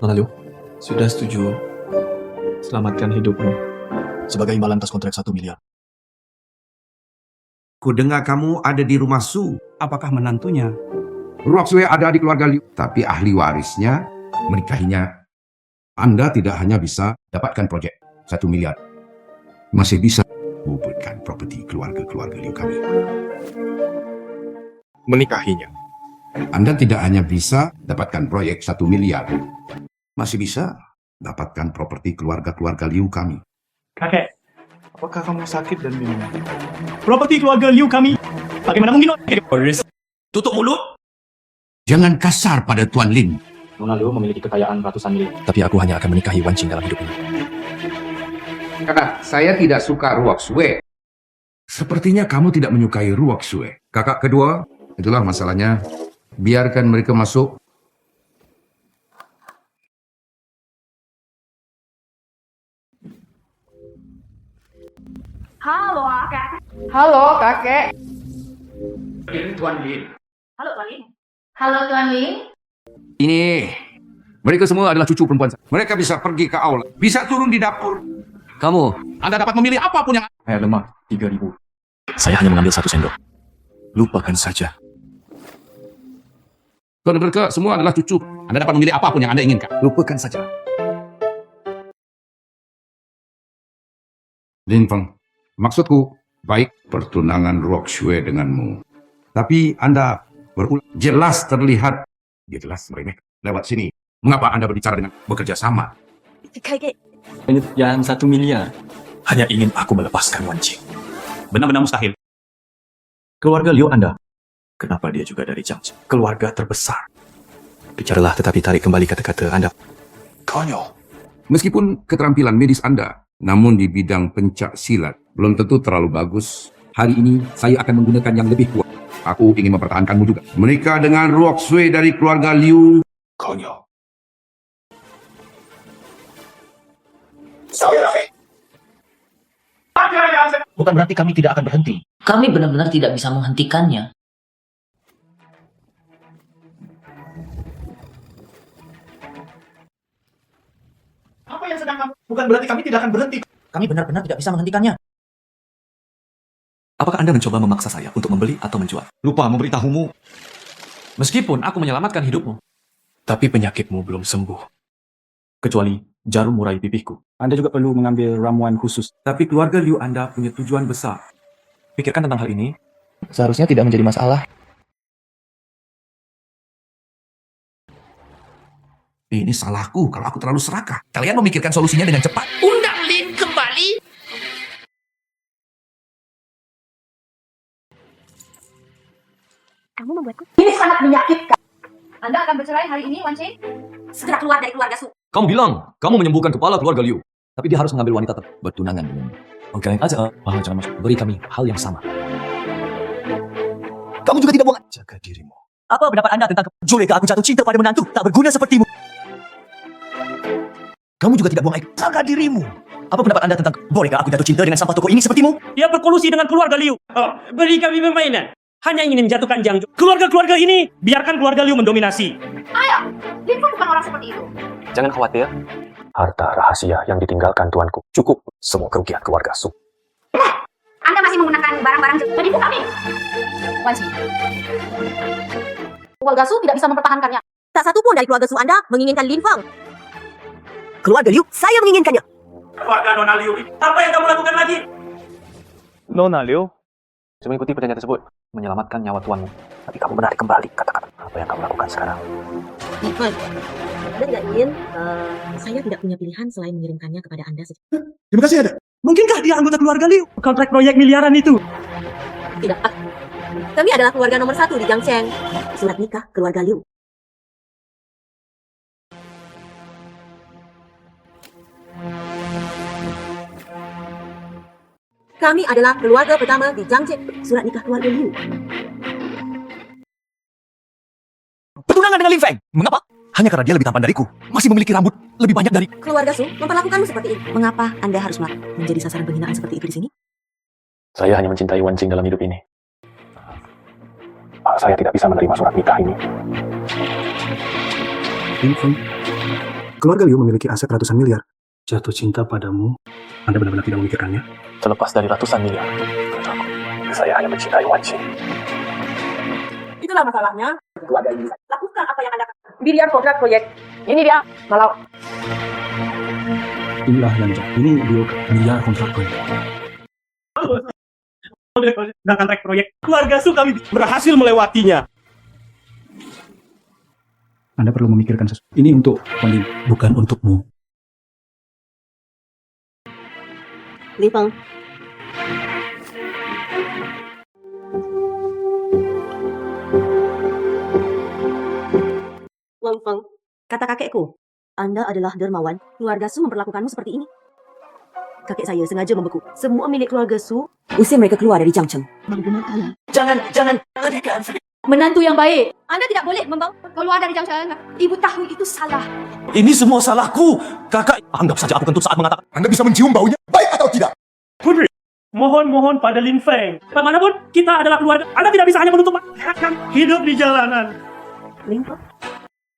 Nona Liu sudah setuju selamatkan hidupmu sebagai imbalan atas kontrak 1 miliar. Ku dengar kamu ada di rumah Su. Apakah menantunya? Luakswe ada di keluarga Liu, tapi ahli warisnya menikahinya. Anda tidak hanya bisa dapatkan proyek 1 miliar, masih bisa menguburkan properti keluarga-keluarga Liu kami. Menikahinya. Anda tidak hanya bisa dapatkan proyek 1 miliar, masih bisa dapatkan properti keluarga-keluarga Liu kami. Kakek, Apakah kamu sakit dan bingung? properti keluarga Liu kami. Bagaimana mungkin? Tutup mulut. Jangan kasar pada Tuan Lin. Nona Liu memiliki kekayaan ratusan miliar. Tapi aku hanya akan menikahi Wan Qing dalam hidup ini. Kakak, saya tidak suka Luakswe. Sepertinya kamu tidak menyukai Luakswe. Kakak kedua, itulah masalahnya. Biarkan mereka masuk. Halo, kakek. Halo, kakek. Tuan Lin. Halo, Tuan Lin. Halo, Tuan Lin. Ini, mereka semua adalah cucu perempuan saya. Mereka bisa pergi ke aula, bisa turun di dapur. Kamu, Anda dapat memilih apapun yang... air lemak 3.000. Saya hanya mengambil 1 sendok. Lupakan saja. Tuan mereka semua adalah cucu. Anda dapat memilih apapun yang Anda inginkan. Lupakan saja. Lin Feng, maksudku, baik pertunangan Luakswe denganmu. Tapi Anda berulang jelas terlihat, dia jelas meremeh lewat sini. Mengapa Anda berbicara dengan bekerja sama? Kakek. Ini yang 1 miliar. Hanya ingin aku melepaskan Wan Qing. Benar-benar mustahil. Keluarga Liu Anda. Kenapa dia juga dari Jiangsu? Keluarga terbesar. Bicaralah tetapi tarik kembali kata-kata Anda. Konyol. Meskipun keterampilan medis Anda, namun di bidang pencak silat, belum tentu terlalu bagus. Hari ini saya akan menggunakan yang lebih kuat. Aku ingin mempertahankanmu juga. Menikah dengan Luakswe dari keluarga Liu. Konyol. Bukan berarti kami tidak akan berhenti. Kami benar-benar tidak bisa menghentikannya. Apa yang sedang kamu? Bukan berarti kami tidak akan berhenti. Kami benar-benar tidak bisa menghentikannya. Apakah Anda mencoba memaksa saya untuk membeli atau menjual? Lupa memberitahumu. Meskipun aku menyelamatkan hidupmu, tapi penyakitmu belum sembuh. Kecuali jarum murai pipihku. Anda juga perlu mengambil ramuan khusus. Tapi keluarga Liu Anda punya tujuan besar. Pikirkan tentang hal ini. Seharusnya tidak menjadi masalah. Ini salahku kalau aku terlalu serakah. Kalian memikirkan solusinya dengan cepat. Undang Lin kembali. Kamu membuatku... Ini sangat menyakitkan. Anda akan bercerai hari ini, Wan Qing? Segera keluar dari keluarga Su. Kamu bilang, kamu menyembuhkan kepala keluarga Liu. Tapi dia harus mengambil wanita bertunangan denganmu. Oke, aja. Jangan masuk. Beri kami hal yang sama. Kamu juga tidak mau jaga dirimu. Apa pendapat Anda tentang bolehkah aku jatuh cinta pada menantu tak berguna sepertimu? Kamu juga tidak buang air. Jaga dirimu. Apa pendapat Anda tentang bolehkah aku jatuh cinta dengan sampah toko ini sepertimu? Dia berkolusi dengan keluarga Liu. Beri kami permainan. Hanya ingin menjatuhkan Jiangsu. Keluarga-keluarga ini, biarkan keluarga Liu mendominasi. Ayo, Lin Feng bukan orang seperti itu. Jangan khawatir. Harta rahasia yang ditinggalkan tuanku cukup semua kerugian keluarga Su. Anda masih menggunakan barang-barang penipu kami. Wan Qi, keluarga Su tidak bisa mempertahankannya. Tak satu pun dari keluarga Su Anda menginginkan Lin Feng. Keluarga Liu, saya menginginkannya. Keluarga Nona Liu, apa yang kamu lakukan lagi? Nona Liu, saya mengikuti perjanjian tersebut, menyelamatkan nyawa tuanmu. Tapi kamu menarik kembali kata-kata apa yang kamu lakukan sekarang. Lin Feng, Anda tidak ingin saya tidak punya pilihan selain mengirimkannya kepada Anda saja. Terima kasih, Ada. Mungkinkah dia anggota keluarga Liu? Kontrak proyek miliaran itu. Tidak. Kami adalah keluarga nomor 1 di Jiangcheng. Surat nikah keluarga Liu. Kami adalah keluarga pertama di Jiangcheng. Surat nikah keluarga Liu. Bertunangan dengan Lin Feng. Mengapa? Hanya karena dia lebih tampan dariku. Masih memiliki rambut lebih banyak dari... Keluarga Su memperlakukanmu seperti ini. Mengapa Anda harus menjadi sasaran penghinaan seperti itu di sini? Saya hanya mencintai Wan Qing dalam hidup ini. Saya tidak bisa menerima surat nikah ini. Lin Feng, keluarga Liu memiliki aset ratusan miliar. Jatuh cinta padamu, Anda benar-benar tidak memikirkannya? Terlepas dari ratusan miliar, saya hanya mencintai Wan Qing. Itulah masalahnya. Keluarga Liu. Lakukan apa yang Anda katakan. Miliar kontrak proyek. Ini dia. Kalau Inilah yang ini Liu miliar kontrak proyek. Dan kontrak proyek keluarga Su kami berhasil melewatinya. Anda perlu memikirkan sesuatu. Ini untuk Wan Lin, bukan untukmu. Lin Feng. Wang Feng, kata kakekku, Anda adalah dermawan. Keluarga Su memperlakukanmu seperti ini. Kakek saya sengaja membeku semua milik keluarga Su, usir mereka keluar dari Jiangcheng. Jangan. Menantu yang baik. Anda tidak boleh membawa keluar dari Jiangcheng. Ibu tahu itu salah. Ini semua salahku. Kakak, anggap saja aku kentut saat mengatakan. Anda bisa mencium baunya, baik atau tidak? Putri, mohon pada Lin Feng. Bagaimanapun kita adalah keluarga. Anda tidak bisa hanya menutup mata hidup di jalanan. Lin Feng,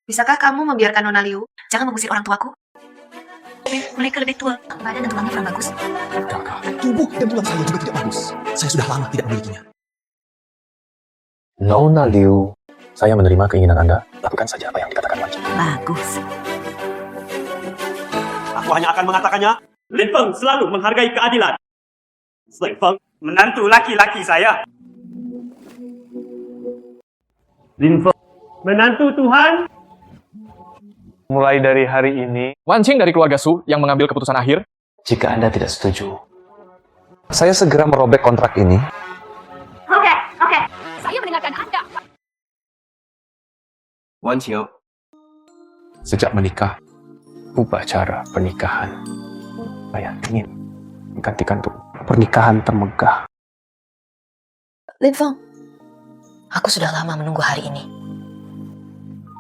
Bisakah kamu membiarkan Nona Liu? Jangan mengusir orang tuaku. Mereka lebih tua. Badan dan tulangnya kurang bagus. Kakak, tubuh dan tulang saya juga tidak bagus. Saya sudah lama tidak memilikinya. Nona Liu, saya menerima keinginan Anda. Lakukan saja apa yang dikatakan Wan Qing. bagus. Aku hanya akan mengatakannya. Lin Feng selalu menghargai keadilan. Lin Feng, menantu laki-laki saya. Lin Feng, menantu Tuhan. Mulai dari hari ini, Wan Qing dari keluarga Su yang mengambil keputusan akhir. Jika Anda tidak setuju, saya segera merobek kontrak ini. Oke. Saya mendengarkan Anda. Wan Qing, Sejak menikah, upacara pernikahan, saya ingin menggantikan untuk pernikahan termegah. Lin Feng, aku sudah lama menunggu hari ini.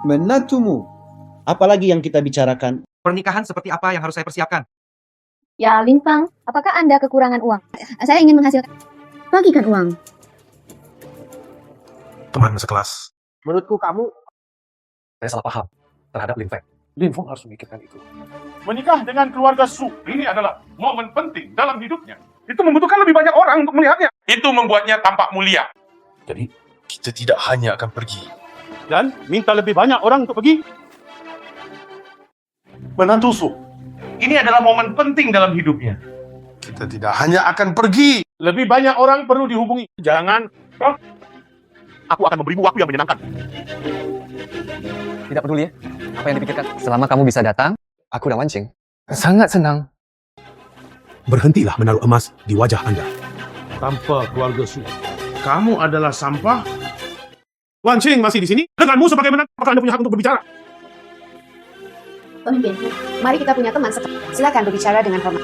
Menantumu. Apalagi yang kita bicarakan? pernikahan seperti apa yang harus saya persiapkan? Ya, Lin Feng, apakah Anda kekurangan uang? Saya ingin menghasilkan. Bagikan uang. Teman sekelas. Menurutku kamu... Saya salah paham terhadap Lin Feng. Lin Feng harus memikirkan itu. Menikah dengan keluarga Su, ini adalah momen penting dalam hidupnya. Itu membutuhkan lebih banyak orang untuk melihatnya. Itu membuatnya tampak mulia. Jadi, kita tidak hanya akan pergi. Dan minta lebih banyak orang untuk pergi. Menantu Su, ini adalah momen penting dalam hidupnya. Kita tidak hanya akan pergi. Lebih banyak orang perlu dihubungi. Jangan. Aku akan memberimu waktu yang menyenangkan. Tidak peduli ya, apa yang dipikirkan. Selama kamu bisa datang, aku dan Wan Qing sangat senang. Berhentilah menaruh emas di wajah Anda. Tanpa keluarga Su, kamu adalah sampah. Wan Qing masih di sini. Denganmu sebagai menantu, maka Anda punya hak untuk berbicara. Pemimpin, mari kita punya teman. Silakan berbicara dengan hormat.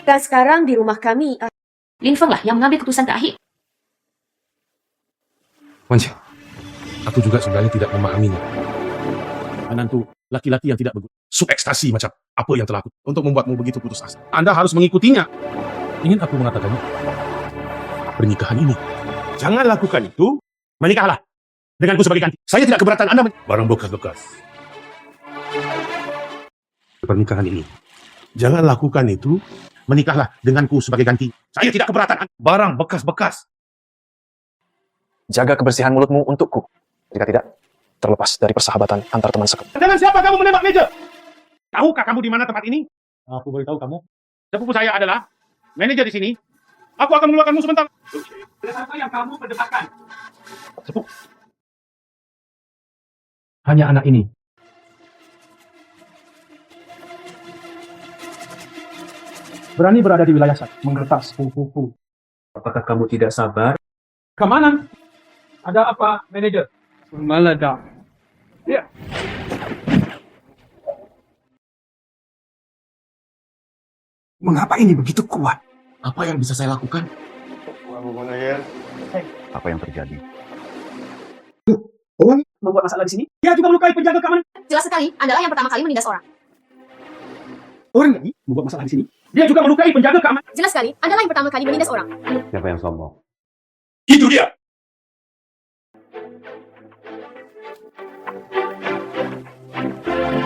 Dan sekarang di rumah kami, Lin Feng lah yang mengambil keputusan terakhir. Wan Qing, aku juga sebenarnya tidak memahaminya. Menantu laki-laki yang tidak berguna. Subekstasi macam apa yang telah aku untuk membuatmu begitu putus asa. Anda harus mengikutinya. Ingin aku mengatakannya? Pernikahan ini, jangan lakukan itu. Menikahlah denganku sebagai ganti. Saya tidak keberatan Anda barang bekas-bekas. Pernikahan ini, jangan lakukan itu. menikahlah denganku sebagai ganti. Saya tidak keberatan. Barang bekas-bekas. Jaga kebersihan mulutmu untukku. Jika tidak, terlepas dari persahabatan antar teman sekelas. Dengan siapa kamu menembak meja? Tahukah kamu di mana tempat ini? Aku beritahu kamu. Sepupu saya adalah manajer di sini. Aku akan mengeluarkanmu sebentar. Siapa yang kamu berdebatkan? Sepupu. Hanya anak ini. Berani berada di wilayah saya, menggertas sepupuku. Apakah kamu tidak sabar? Kemana? Ada apa, manajer? Meledak. Ya. Mengapa ini begitu kuat? Apa yang bisa saya lakukan? Apa yang terjadi? Membuat masalah di sini? Dia juga melukai penjaga keamanan. Jelas sekali, Andalah yang pertama kali menindas orang. Orang ini membuat masalah di sini. Dia juga melukai penjaga keamanan. Jelas sekali, Andalah yang pertama kali menindas orang. Siapa yang sombong? Itu dia.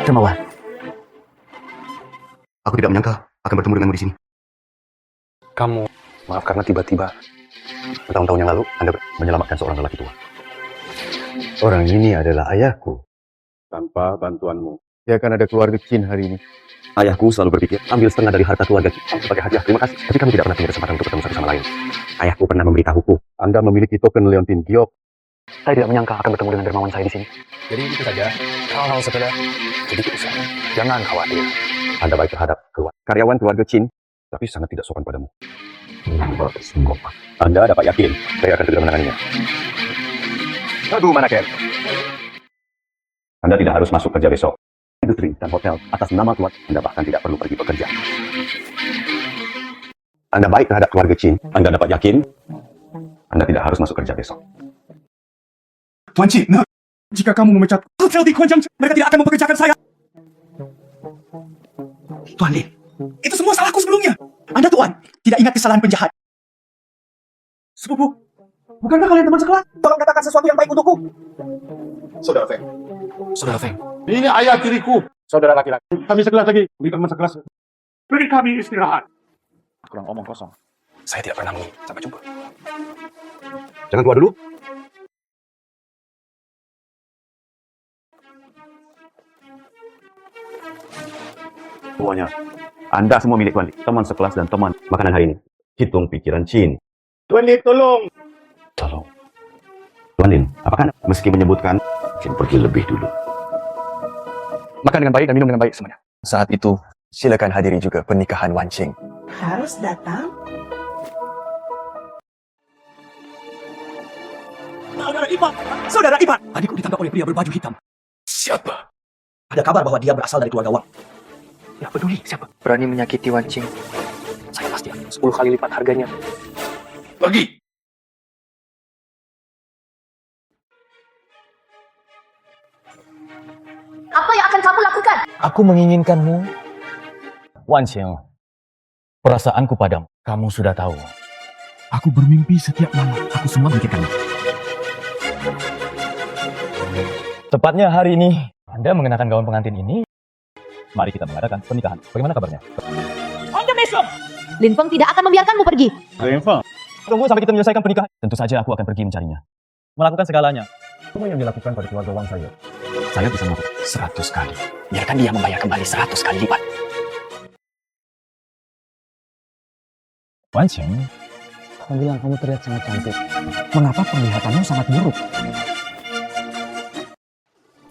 Dermawan. Aku tidak menyangka akan bertemu denganmu di sini. Kamu, maaf karena tiba-tiba. Bertahun-tahun yang lalu, Anda menyelamatkan seorang lelaki tua. Orang ini adalah ayahku. Tanpa bantuanmu. Ya kan ada keluarga Qin hari ini. Ayahku selalu berpikir, ambil setengah dari harta keluarga Qin sebagai hadiah. Terima kasih. Tapi kami tidak pernah punya kesempatan untuk bertemu satu sama lain. Ayahku pernah memberitahuku, Anda memiliki token Leontin Giok. Saya tidak menyangka akan bertemu dengan dermawan saya di sini. Jadi itu saja. Hal-hal sepele. Sedikit usaha. Jangan khawatir. Anda baik terhadap karyawan keluarga Qin, tapi sangat tidak sopan padamu. Anda dapat yakin, saya akan segera menanganinya. Aduh, mana Ken? Anda tidak harus masuk kerja besok. Industri dan hotel atas nama keluarga, Anda bahkan tidak perlu pergi bekerja. Anda baik terhadap keluarga Qin, Anda dapat yakin, Anda tidak harus masuk kerja besok. Tuan Qin, jika kamu memecat hotel di Kuanjang, mereka tidak akan mempekerjakan saya. Tuan Lin, itu semua salahku sebelumnya. Anda Tuan, tidak ingat kesalahan penjahat. Sepupu, bukankah kalian teman sekelas? Tolong katakan sesuatu yang baik untukku. Saudara Feng. Saudara Feng. Ini ayah tiriku. Saudara laki-laki. Kami sekelas lagi. Beri teman sekelas. Beri kami istirahat. Kurang omong kosong. Saya tidak pernah mengingat. Sampai jumpa. Jangan keluar dulu. Semuanya. Anda semua milik Tuan Li. Teman sekelas dan teman makanan hari ini. Hitung pikiran Qin. Tuan Li, tolong. Tolong. Tuan Lin, apakah Anda meski menyebutkan Qin pergi lebih dulu? Makan dengan baik dan minum dengan baik semuanya. Saat itu, silakan hadiri juga pernikahan Wan Qing. Harus datang? Saudara Ipan! Saudara Ipan! Adikku ditangkap oleh pria berbaju hitam. Siapa? Ada kabar bahwa dia berasal dari keluarga Wang. Tidak peduli siapa. Berani menyakiti Wan Qing. Saya pasti akan 10 kali lipat harganya. Pergi. Apa yang akan kamu lakukan? Aku menginginkanmu. Wan Qing, perasaanku padamu, kamu sudah tahu. Aku bermimpi setiap malam. Aku semua memikirkannya. Tepatnya hari ini, Anda mengenakan gaun pengantin ini. Mari kita mengadakan pernikahan. Bagaimana kabarnya? Lin Feng tidak akan membiarkanmu pergi. Tunggu sampai kita menyelesaikan pernikahan. Tentu saja aku akan pergi mencarinya. Melakukan segalanya. Semua yang dilakukan pada keluarga Wang saya. Saya bisa melakukan 100 kali. Biarkan dia membayar kembali 100 kali lipat. Wan Qing, kamu bilang kamu terlihat sangat cantik. Mengapa penglihatanmu sangat buruk?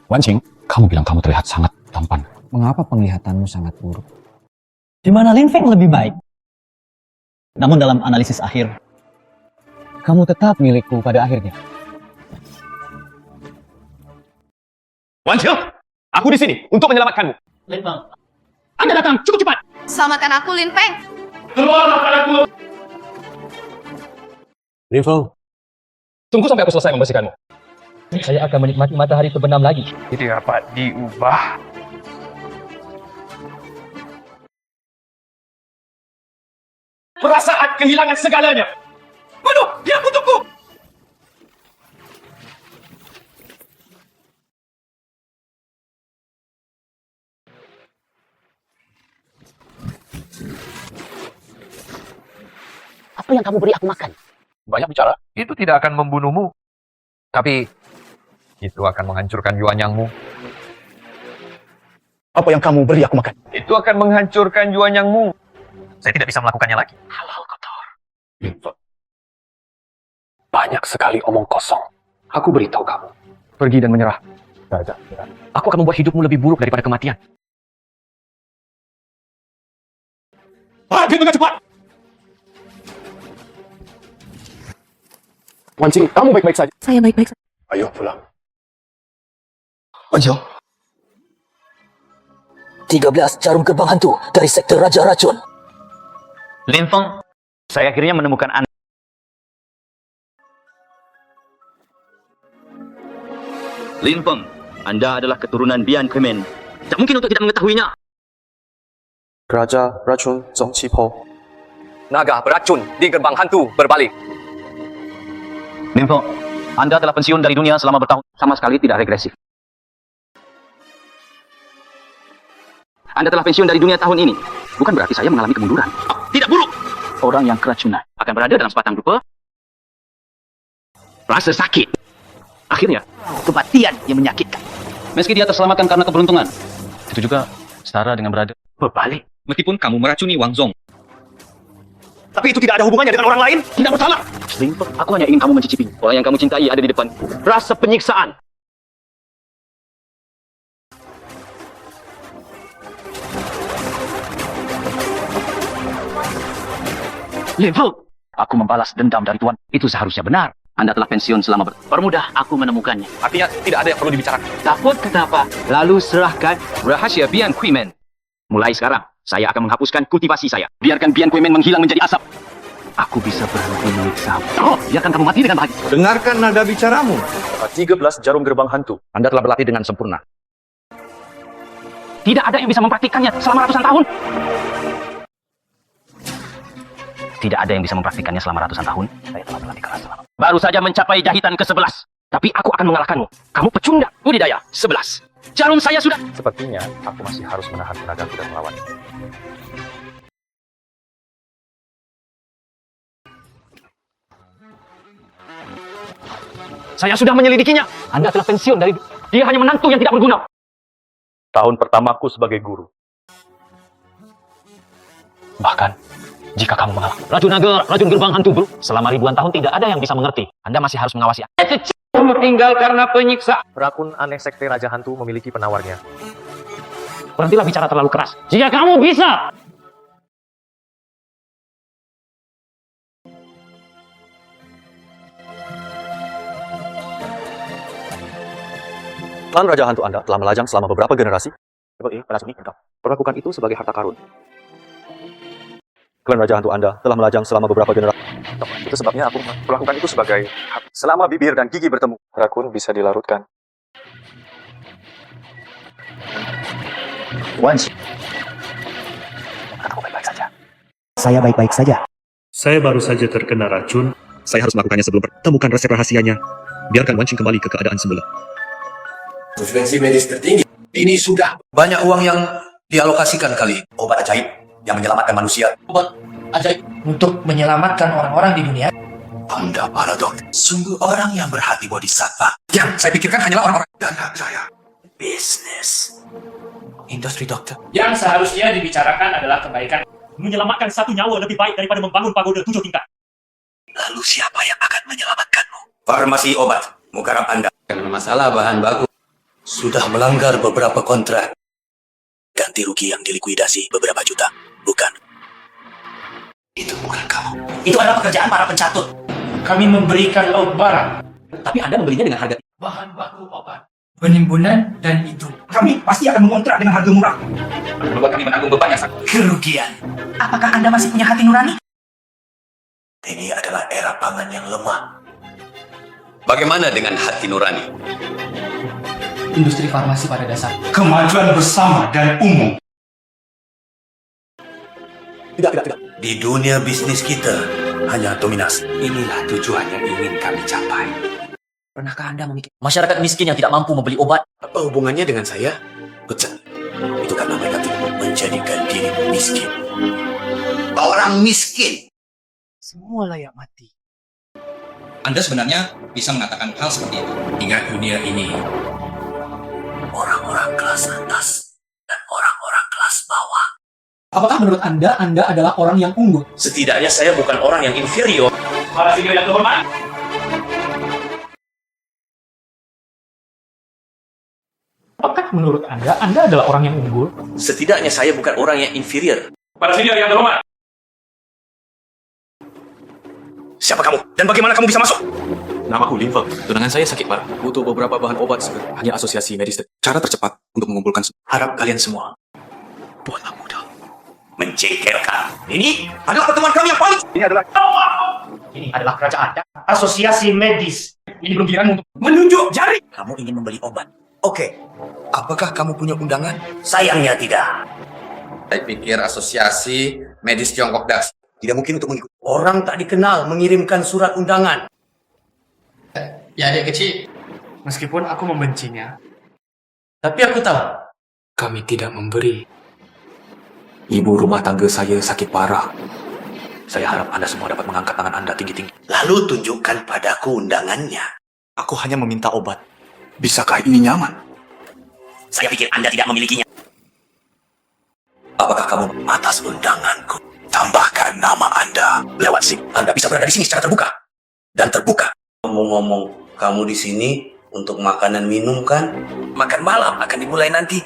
Wan Qing, kamu bilang kamu terlihat sangat tampan. Mengapa penglihatanmu sangat buruk? Di mana Lin Feng lebih baik? Namun dalam analisis akhir, kamu tetap milikku pada akhirnya. Wan Qing, aku di sini untuk menyelamatkanmu. Lin Feng. Anda datang cukup cepat. Selamatkan aku, Lin Feng. Keluarlah padaku. Lin Feng, tunggu sampai aku selesai membersihkanmu. Saya akan menikmati matahari terbenam lagi. Tidak dapat diubah. Perasaan kehilangan segalanya. Bunuh! Dia untukku! Apa yang kamu beri aku makan? Banyak bicara. Itu tidak akan membunuhmu. Tapi itu akan menghancurkan yuanyangmu. Apa yang kamu beri aku makan? Itu akan menghancurkan yuanyangmu. Saya tidak bisa melakukannya lagi. Halal kotor. Banyak sekali omong kosong. Aku beritahu kamu. Pergi dan menyerah. Aku akan membuat hidupmu lebih buruk daripada kematian. Dia dengan cepat! Wancing, kamu baik-baik saja. Saya baik-baik saja. Ayo pulang. Wanjong. 13 jarum gerbang hantu dari sekte Raja Racun. Lin Feng, saya akhirnya menemukan Anda. Lin Feng, Anda adalah keturunan Bian Kuimen. Tak mungkin untuk tidak mengetahuinya. Raja Racun Zong Qi Po. Naga beracun di gerbang hantu berbalik. Lin Feng, Anda telah pensiun dari dunia selama bertahun. Sama sekali tidak regresif. Anda telah pensiun dari dunia tahun ini. Bukan berarti saya mengalami kemunduran. Tidak buruk. Orang yang keracunan akan berada dalam sebatang rupa rasa sakit. Akhirnya, kematian yang menyakitkan. Meski dia terselamatkan karena keberuntungan, itu juga setara dengan berada berbalik. Meskipun kamu meracuni Wang Zong. Tapi itu tidak ada hubungannya dengan orang lain. Tidak bersalah. Aku hanya ingin kamu mencicipi. Orang yang kamu cintai ada di depan. Rasa penyiksaan. Level. Aku membalas dendam dari Tuan. Itu seharusnya benar. Anda telah pensiun selama permudah aku menemukannya. Artinya tidak ada yang perlu dibicarakan. Takut kenapa? Lalu serahkan rahasia Bian Kuimen. Mulai sekarang, saya akan menghapuskan kultivasi saya. Biarkan Bian Kuimen menghilang menjadi asap. Aku bisa berhenti menyiksa. Oh, biarkan kamu mati dengan bahagia. Dengarkan nada bicaramu. 13 jarum gerbang hantu. Anda telah berlatih dengan sempurna. Tidak ada yang bisa mempraktikannya selama ratusan tahun. Tidak ada yang bisa mempraktikannya selama ratusan tahun. Saya telah berlatih keras selama. Baru saja mencapai jahitan ke-11. Tapi aku akan mengalahkanmu. Kamu pecundang. Budidaya 11. Jarum saya sudah. Sepertinya aku masih harus menahan tenagaku dan melawan. Saya sudah menyelidikinya. Anda telah pensiun dari... Dia hanya menantu yang tidak berguna. Tahun pertamaku sebagai guru. Bahkan jika kamu mengalah. Racun naga, racun gerbang hantu, bro. Selama ribuan tahun tidak ada yang bisa mengerti. Anda masih harus mengawasi. Meninggal karena penyiksa. Rakun aneh sekte Raja Hantu memiliki penawarnya. Berhentilah bicara terlalu keras. Jika kamu bisa. Klan Raja Hantu Anda telah melajang selama beberapa generasi. Seperti meracuni engkau. Perlakukan itu sebagai harta karun. Klan Raja Hantu Anda telah melajang selama beberapa generasi. Itu sebabnya aku melakukan itu sebagai selama bibir dan gigi bertemu. Rakun bisa dilarutkan. Once. Aku baik-baik saja. Saya baik-baik saja. Saya baru saja terkena racun. Saya harus melakukannya sebelum temukan resep rahasianya. Biarkan Wancing kembali ke keadaan semula. Efisiensi medis tertinggi. Ini sudah banyak uang yang dialokasikan kali. Obat ajaib yang menyelamatkan manusia. Obat ajaib untuk menyelamatkan orang-orang di dunia. Anda para dokter, sungguh orang yang berhati bodhisattva. Yang saya pikirkan hanyalah orang-orang dana saya. Bisnis. Industri dokter. Yang seharusnya dibicarakan adalah kebaikan. Menyelamatkan satu nyawa lebih baik daripada membangun pagoda 7 tingkat. Lalu siapa yang akan menyelamatkanmu? Farmasi obat. Mukarab Anda. Karena masalah bahan baku. Sudah melanggar beberapa kontrak. Ganti rugi yang dilikuidasi beberapa juta. Bukan. Itu bukan kamu. Itu adalah pekerjaan para pencatut. Kami memberikan lauk barang. Tapi Anda membelinya dengan harga Bahan baku obat. Penimbunan dan itu. Kami pasti akan mengontrak dengan harga murah. membuat kami menanggung beban yang sangat. Kerugian. Apakah Anda masih punya hati nurani? Ini adalah era pangan yang lemah. Bagaimana dengan hati nurani? Industri farmasi pada dasar. Kemajuan bersama dan umum. Tidak. Di dunia bisnis kita, hanya dominasi. Inilah tujuan yang ingin kami capai. Pernahkah Anda memikir masyarakat miskin yang tidak mampu membeli obat? Apa hubungannya dengan saya? Betul. Itu karena mereka tidak menjadikan diri miskin. Orang miskin Semua layak mati. Anda sebenarnya bisa mengatakan hal seperti itu. Ingat dunia ini, orang-orang kelas atas dan orang-orang kelas bawah. Apakah menurut Anda adalah orang yang unggul? Setidaknya saya bukan orang yang inferior. Para senior yang terhormat. Apakah menurut Anda adalah orang yang unggul? Setidaknya saya bukan orang yang inferior. Para senior yang terhormat. Siapa kamu? Dan bagaimana kamu bisa masuk? Namaku Linfeng. Tunangan saya sakit parah. Butuh beberapa bahan obat seperti hanya asosiasi medis. Cara tercepat untuk mengumpulkan harap kalian semua. Buatlah mudah. Menjengkelkan. Ini adalah pertemuan kami yang paling... Ini adalah kerajaan asosiasi medis. Ini belum giliranmu untuk menunjuk jari. Kamu ingin membeli obat? Oke. Apakah kamu punya undangan? Sayangnya tidak. Saya pikir asosiasi medis Tiongkok das Tidak mungkin untuk mengikuti. Orang tak dikenal mengirimkan surat undangan. Ya adik kecil. meskipun aku membencinya. Tapi aku tahu kami tidak memberi. Ibu rumah tangga saya sakit parah. Saya harap Anda semua dapat mengangkat tangan Anda tinggi-tinggi. Lalu tunjukkan padaku undangannya. Aku hanya meminta obat. Bisakah ini nyaman? Saya pikir Anda tidak memilikinya. Apakah kamu atas undanganku? Tambahkan nama Anda lewat SIM. Anda bisa berada di sini secara terbuka. Dan terbuka. Ngomong-ngomong, kamu di sini untuk makanan minum kan? Makan malam akan dimulai nanti.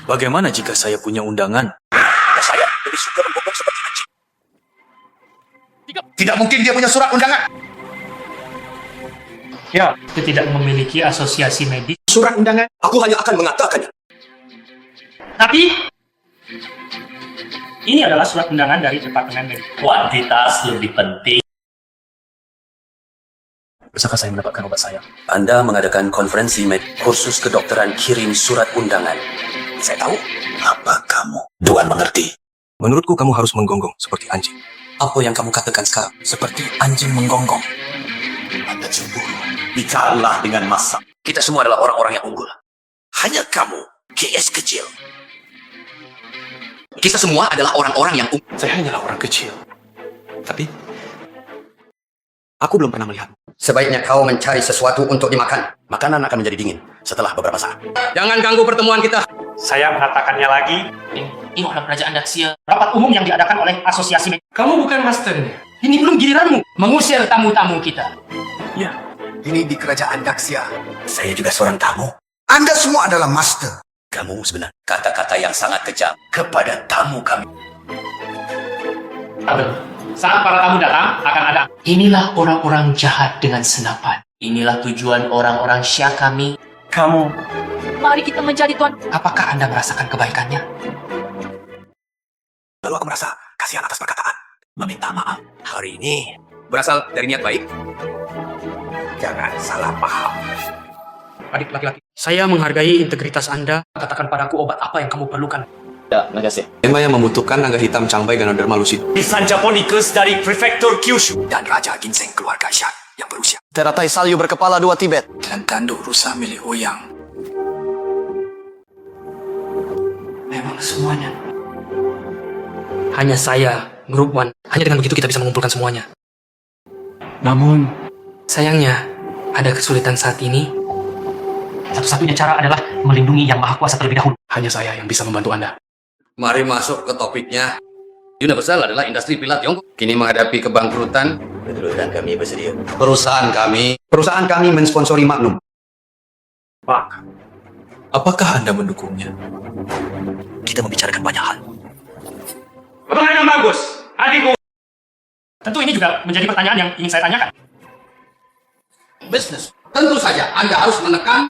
Bagaimana jika saya punya undangan? Saya lebih suka membobok seperti anjing. Tidak mungkin dia punya surat undangan. Ya, itu tidak memiliki asosiasi medis. Surat undangan? Aku hanya akan mengatakannya. Tapi ini adalah surat undangan dari Departemen Medis. Kuantitas lebih penting. Bisakah saya mendapatkan obat saya? Anda mengadakan konferensi kursus kedokteran kirim surat undangan. Saya tahu. Apa kamu? Tuan mengerti. Menurutku kamu harus menggonggong seperti anjing. Apa yang kamu katakan sekarang? Seperti anjing menggonggong. Anda cemburu. Bicaralah dengan masa. Kita semua adalah orang-orang yang unggul. Hanya kamu, GS kecil. Kita semua adalah orang-orang yang unggul. Saya hanyalah orang kecil. Tapi Aku belum pernah melihatmu. sebaiknya kau mencari sesuatu untuk dimakan. Makanan akan menjadi dingin setelah beberapa saat. Jangan ganggu pertemuan kita. Saya mengatakannya lagi. Ini adalah kerajaan Daxia. Rapat umum yang diadakan oleh asosiasi medis. Kamu bukan masternya. Ini belum giliranmu. Mengusir tamu-tamu kita. Ya, ini di kerajaan Daxia. Saya juga seorang tamu. Anda semua adalah master. Kamu sebenarnya kata-kata yang sangat kejam kepada tamu kami. Saat para tamu datang, akan ada. Inilah orang-orang jahat dengan senapan. Inilah tujuan orang-orang Syah kami. Kamu. Mari kita menjadi tuan. Apakah Anda merasakan kebaikannya? Lalu aku merasa kasihan atas perkataan. Meminta maaf. Hari ini Berasal dari niat baik. jangan salah paham. Adik laki-laki. Saya menghargai integritas Anda. Katakan padaku obat apa yang kamu perlukan. Ya, naga sih. Emma yang membutuhkan naga hitam Changbai Ganoderma lucid. Lisan Japonicus dari Prefektur Kyushu. Dan Raja Ginseng keluarga Shang yang berusia. Teratai salju berkepala 2 Tibet. Dan tanduk rusa milik Ouyang. Memang semuanya. Hanya saya, Grup One. Hanya dengan begitu kita bisa mengumpulkan semuanya. Namun, Sayangnya, ada kesulitan saat ini. Satu-satunya cara adalah melindungi Yang Maha Kuasa terlebih dahulu. hanya saya yang bisa membantu Anda. Mari masuk ke topiknya. Universal adalah industri pilar Tiongkok. Kini menghadapi kebangkrutan. Betul, dan kami bersedia. Perusahaan kami mensponsori Magnum. Pak, Apakah Anda mendukungnya? Kita membicarakan banyak hal. pertanyaan yang bagus, adikku. Tentu ini juga menjadi pertanyaan yang ingin saya tanyakan. Bisnis. Tentu saja Anda harus menekan.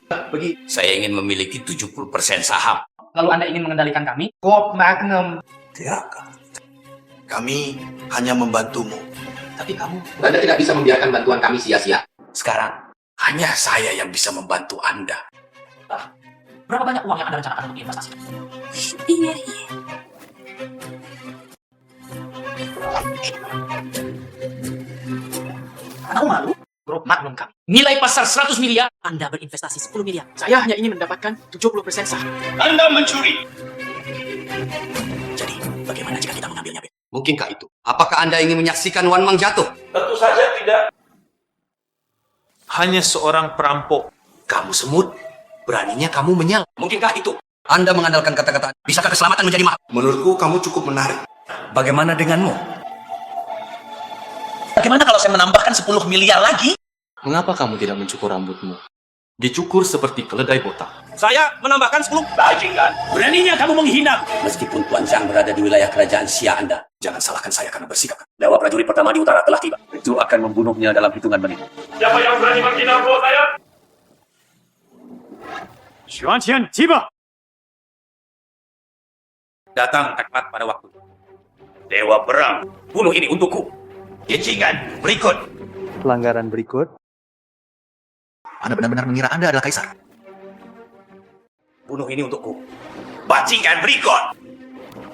Saya ingin memiliki 70% saham. Lalu Anda ingin mengendalikan kami? Tidak. Kami hanya membantumu. Tapi kamu... Anda tidak bisa membiarkan bantuan kami sia-sia. Sekarang, hanya saya yang bisa membantu Anda. Berapa banyak uang yang Anda rencanakan untuk investasi? Tahu malu? Grup Magnum kami. Nilai pasar 100 miliar. Anda berinvestasi 10 miliar. Saya hanya ingin mendapatkan 70% saham. Anda mencuri. Jadi, bagaimana jika kita mengambilnya? Mungkinkah itu? Apakah Anda ingin menyaksikan Wan Mang jatuh? Tentu saja tidak. Hanya seorang perampok. Kamu semut, beraninya kamu menyal. Mungkinkah itu? Anda mengandalkan kata-kata, bisakah keselamatan menjadi mahal? Menurutku kamu cukup menarik. Bagaimana denganmu? Bagaimana kalau saya menambahkan 10 miliar lagi? Mengapa kamu tidak mencukur rambutmu? Dicukur seperti keledai botak. Saya menambahkan 10. Bajingan. Beraninya kamu menghina. Meskipun Tuan Zhang berada di wilayah kerajaan Xia Anda, jangan salahkan saya karena bersikap. Dewa prajurit pertama di utara telah tiba. Itu akan membunuhnya dalam hitungan menit. Siapa yang berani menghina bos saya? Xuanqian, tiba! Datang tepat pada waktu. Dewa perang, bunuh ini untukku. Yecingan, berikut. Pelanggaran berikut. Anda benar-benar mengira Anda adalah kaisar. Bunuh ini untukku. Bajingan berikut.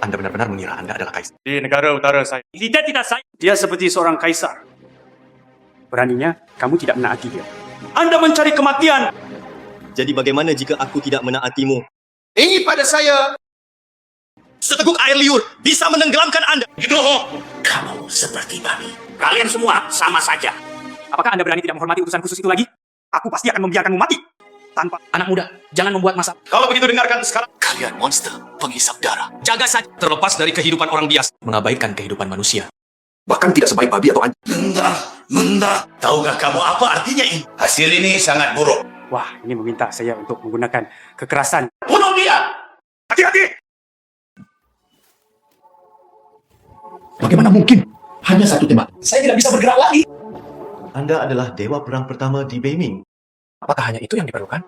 Anda benar-benar mengira Anda adalah kaisar. Di negara utara saya. Tidak saya. Dia seperti seorang kaisar. Beraninya, kamu tidak menaati dia. Anda mencari kematian. Jadi bagaimana jika aku tidak menaatimu? Ini pada saya. Seteguk air liur bisa menenggelamkan Anda. Kamu seperti babi. Kalian semua sama saja. Apakah Anda berani tidak menghormati utusan khusus itu lagi? Aku pasti akan membiarkanmu mati. Tanpa Anak muda, jangan membuat masalah. Kalau begitu dengarkan sekarang. Kalian monster, penghisap darah. Jaga saja. Terlepas dari kehidupan orang biasa. Mengabaikan kehidupan manusia. Bahkan tidak sebaik babi atau anjing. Mendah. Tahukah kamu apa artinya ini? Hasil ini sangat buruk. wah, ini meminta saya untuk menggunakan kekerasan. Bunuh dia! Hati-hati! Bagaimana mungkin? Hanya satu tembak. Saya tidak bisa bergerak lagi. Anda adalah dewa perang pertama di Beiming. Apakah hanya itu yang diperlukan?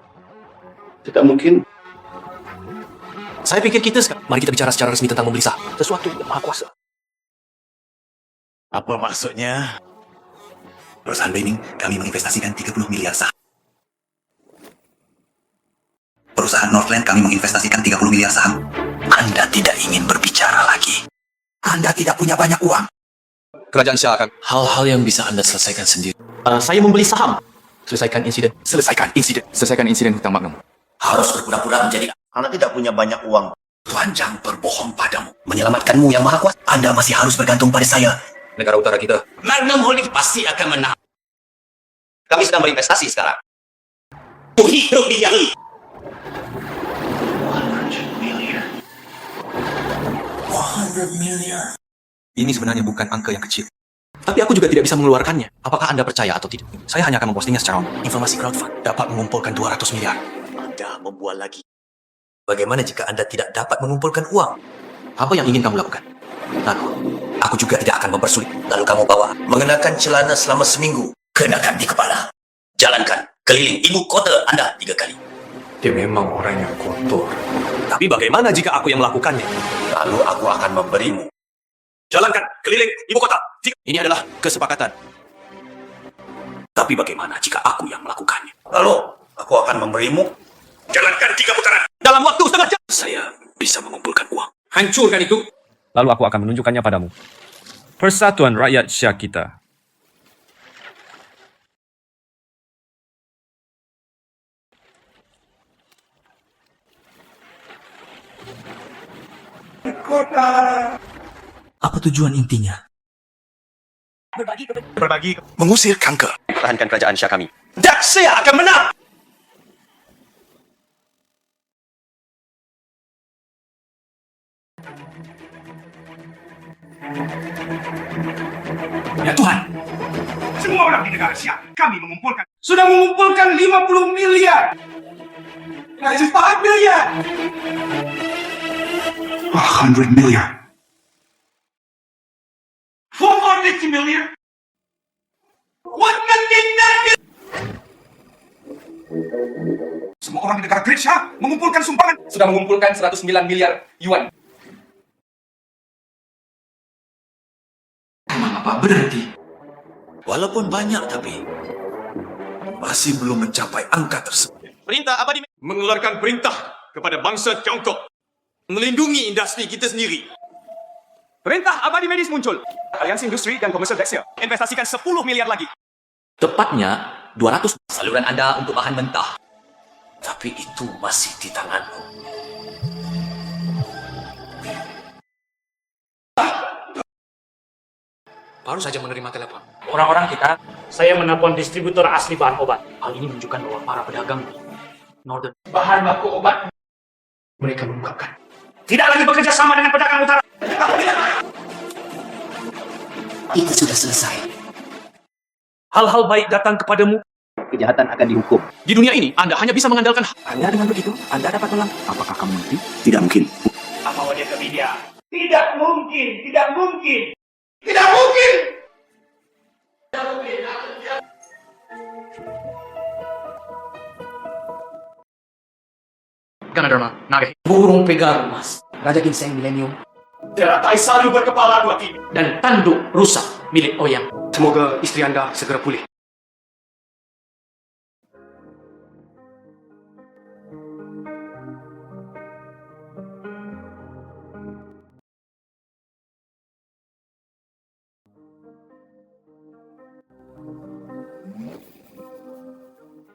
Tidak mungkin. Saya pikir kita sekarang. Mari kita bicara secara resmi tentang membeli saham. Sesuatu yang maha kuasa. Apa maksudnya? Perusahaan Beiming, kami menginvestasikan 30 miliar saham. Perusahaan Northland, kami menginvestasikan 30 miliar saham. Anda tidak ingin berbicara lagi. Anda tidak punya banyak uang. Kerajaan Xia akan hal-hal yang bisa Anda selesaikan sendiri. Saya membeli saham. Selesaikan insiden. Selesaikan insiden. Selesaikan insiden hutang magnum. Harus berpura-pura menjadi... Anda tidak punya banyak uang. Tuan Zhang berbohong padamu. Menyelamatkanmu yang maha kuasa. Anda masih harus bergantung pada saya. Negara utara kita. Magnum Holding pasti akan menang. Kami sedang berinvestasi sekarang. Rupiah. 100 miliar. Ini sebenarnya bukan angka yang kecil. Tapi aku juga tidak bisa mengeluarkannya. Apakah Anda percaya atau tidak? Saya hanya akan mempostingnya secara umum. Informasi crowdfund dapat mengumpulkan 200 miliar. Anda membuat lagi. Bagaimana jika Anda tidak dapat mengumpulkan uang? Apa yang ingin kamu lakukan? Lalu, aku juga tidak akan mempersulit. Lalu kamu bawa. Mengenakan celana selama seminggu. Kenakan di kepala. Jalankan keliling ibu kota Anda 3 kali. Dia memang orang yang kotor. Tapi bagaimana jika aku yang melakukannya? Lalu aku akan memberimu. Jalankan keliling ibu kota. Ini adalah kesepakatan. Tapi bagaimana jika aku yang melakukannya? Lalu, aku akan memberimu. Jalankan 3 putaran. Dalam waktu setengah jam. Saya bisa mengumpulkan uang. Hancurkan itu. Lalu aku akan menunjukkannya padamu. Persatuan Rakyat Xia kita. Apa tujuan intinya? Berbagi. Mengusir kanker. Pertahankan kerajaan Xia kami. Dan saya akan menang. Ya Tuhan, semua orang di negara Xia, kami sudah mengumpulkan 50 miliar. 4 miliar. 100 miliar. 450 miliar. Semua orang di negara Great Xia mengumpulkan sumbangan. Sudah mengumpulkan 109 miliar yuan. Apa berhenti? Walaupun banyak tapi masih belum mencapai angka tersebut. Perintah abadi mengeluarkan perintah kepada bangsa Tiongkok melindungi industri kita sendiri. Perintah abadi medis muncul. Aliansi Industri dan Komersial Dexia investasikan 10 miliar lagi. Tepatnya 200 Saluran Anda untuk bahan mentah. Tapi itu masih di tanganmu. baru saja menerima telepon. Orang-orang kita, saya menelpon distributor asli bahan obat. Hal ini menunjukkan bahwa para pedagang Northern bahan baku obat mereka mengungkapkan tidak lagi bekerja sama dengan pedagang utara. Itu sudah selesai. Hal-hal baik datang kepadamu. Kejahatan akan dihukum. Di dunia ini, Anda hanya bisa mengandalkan Anda dengan begitu, Anda dapat menang. Apakah kamu mengerti? Tidak mungkin. Apa wajah ke media? Tidak mungkin, tidak mungkin. Tidak mungkin. Ganadharma, Naga, Burung pegar emas. Raja Ginseng Millennium. Teratai selalu berkepala dua tinggi. dan tanduk rusak milik Oyang. Semoga istri Anda segera pulih.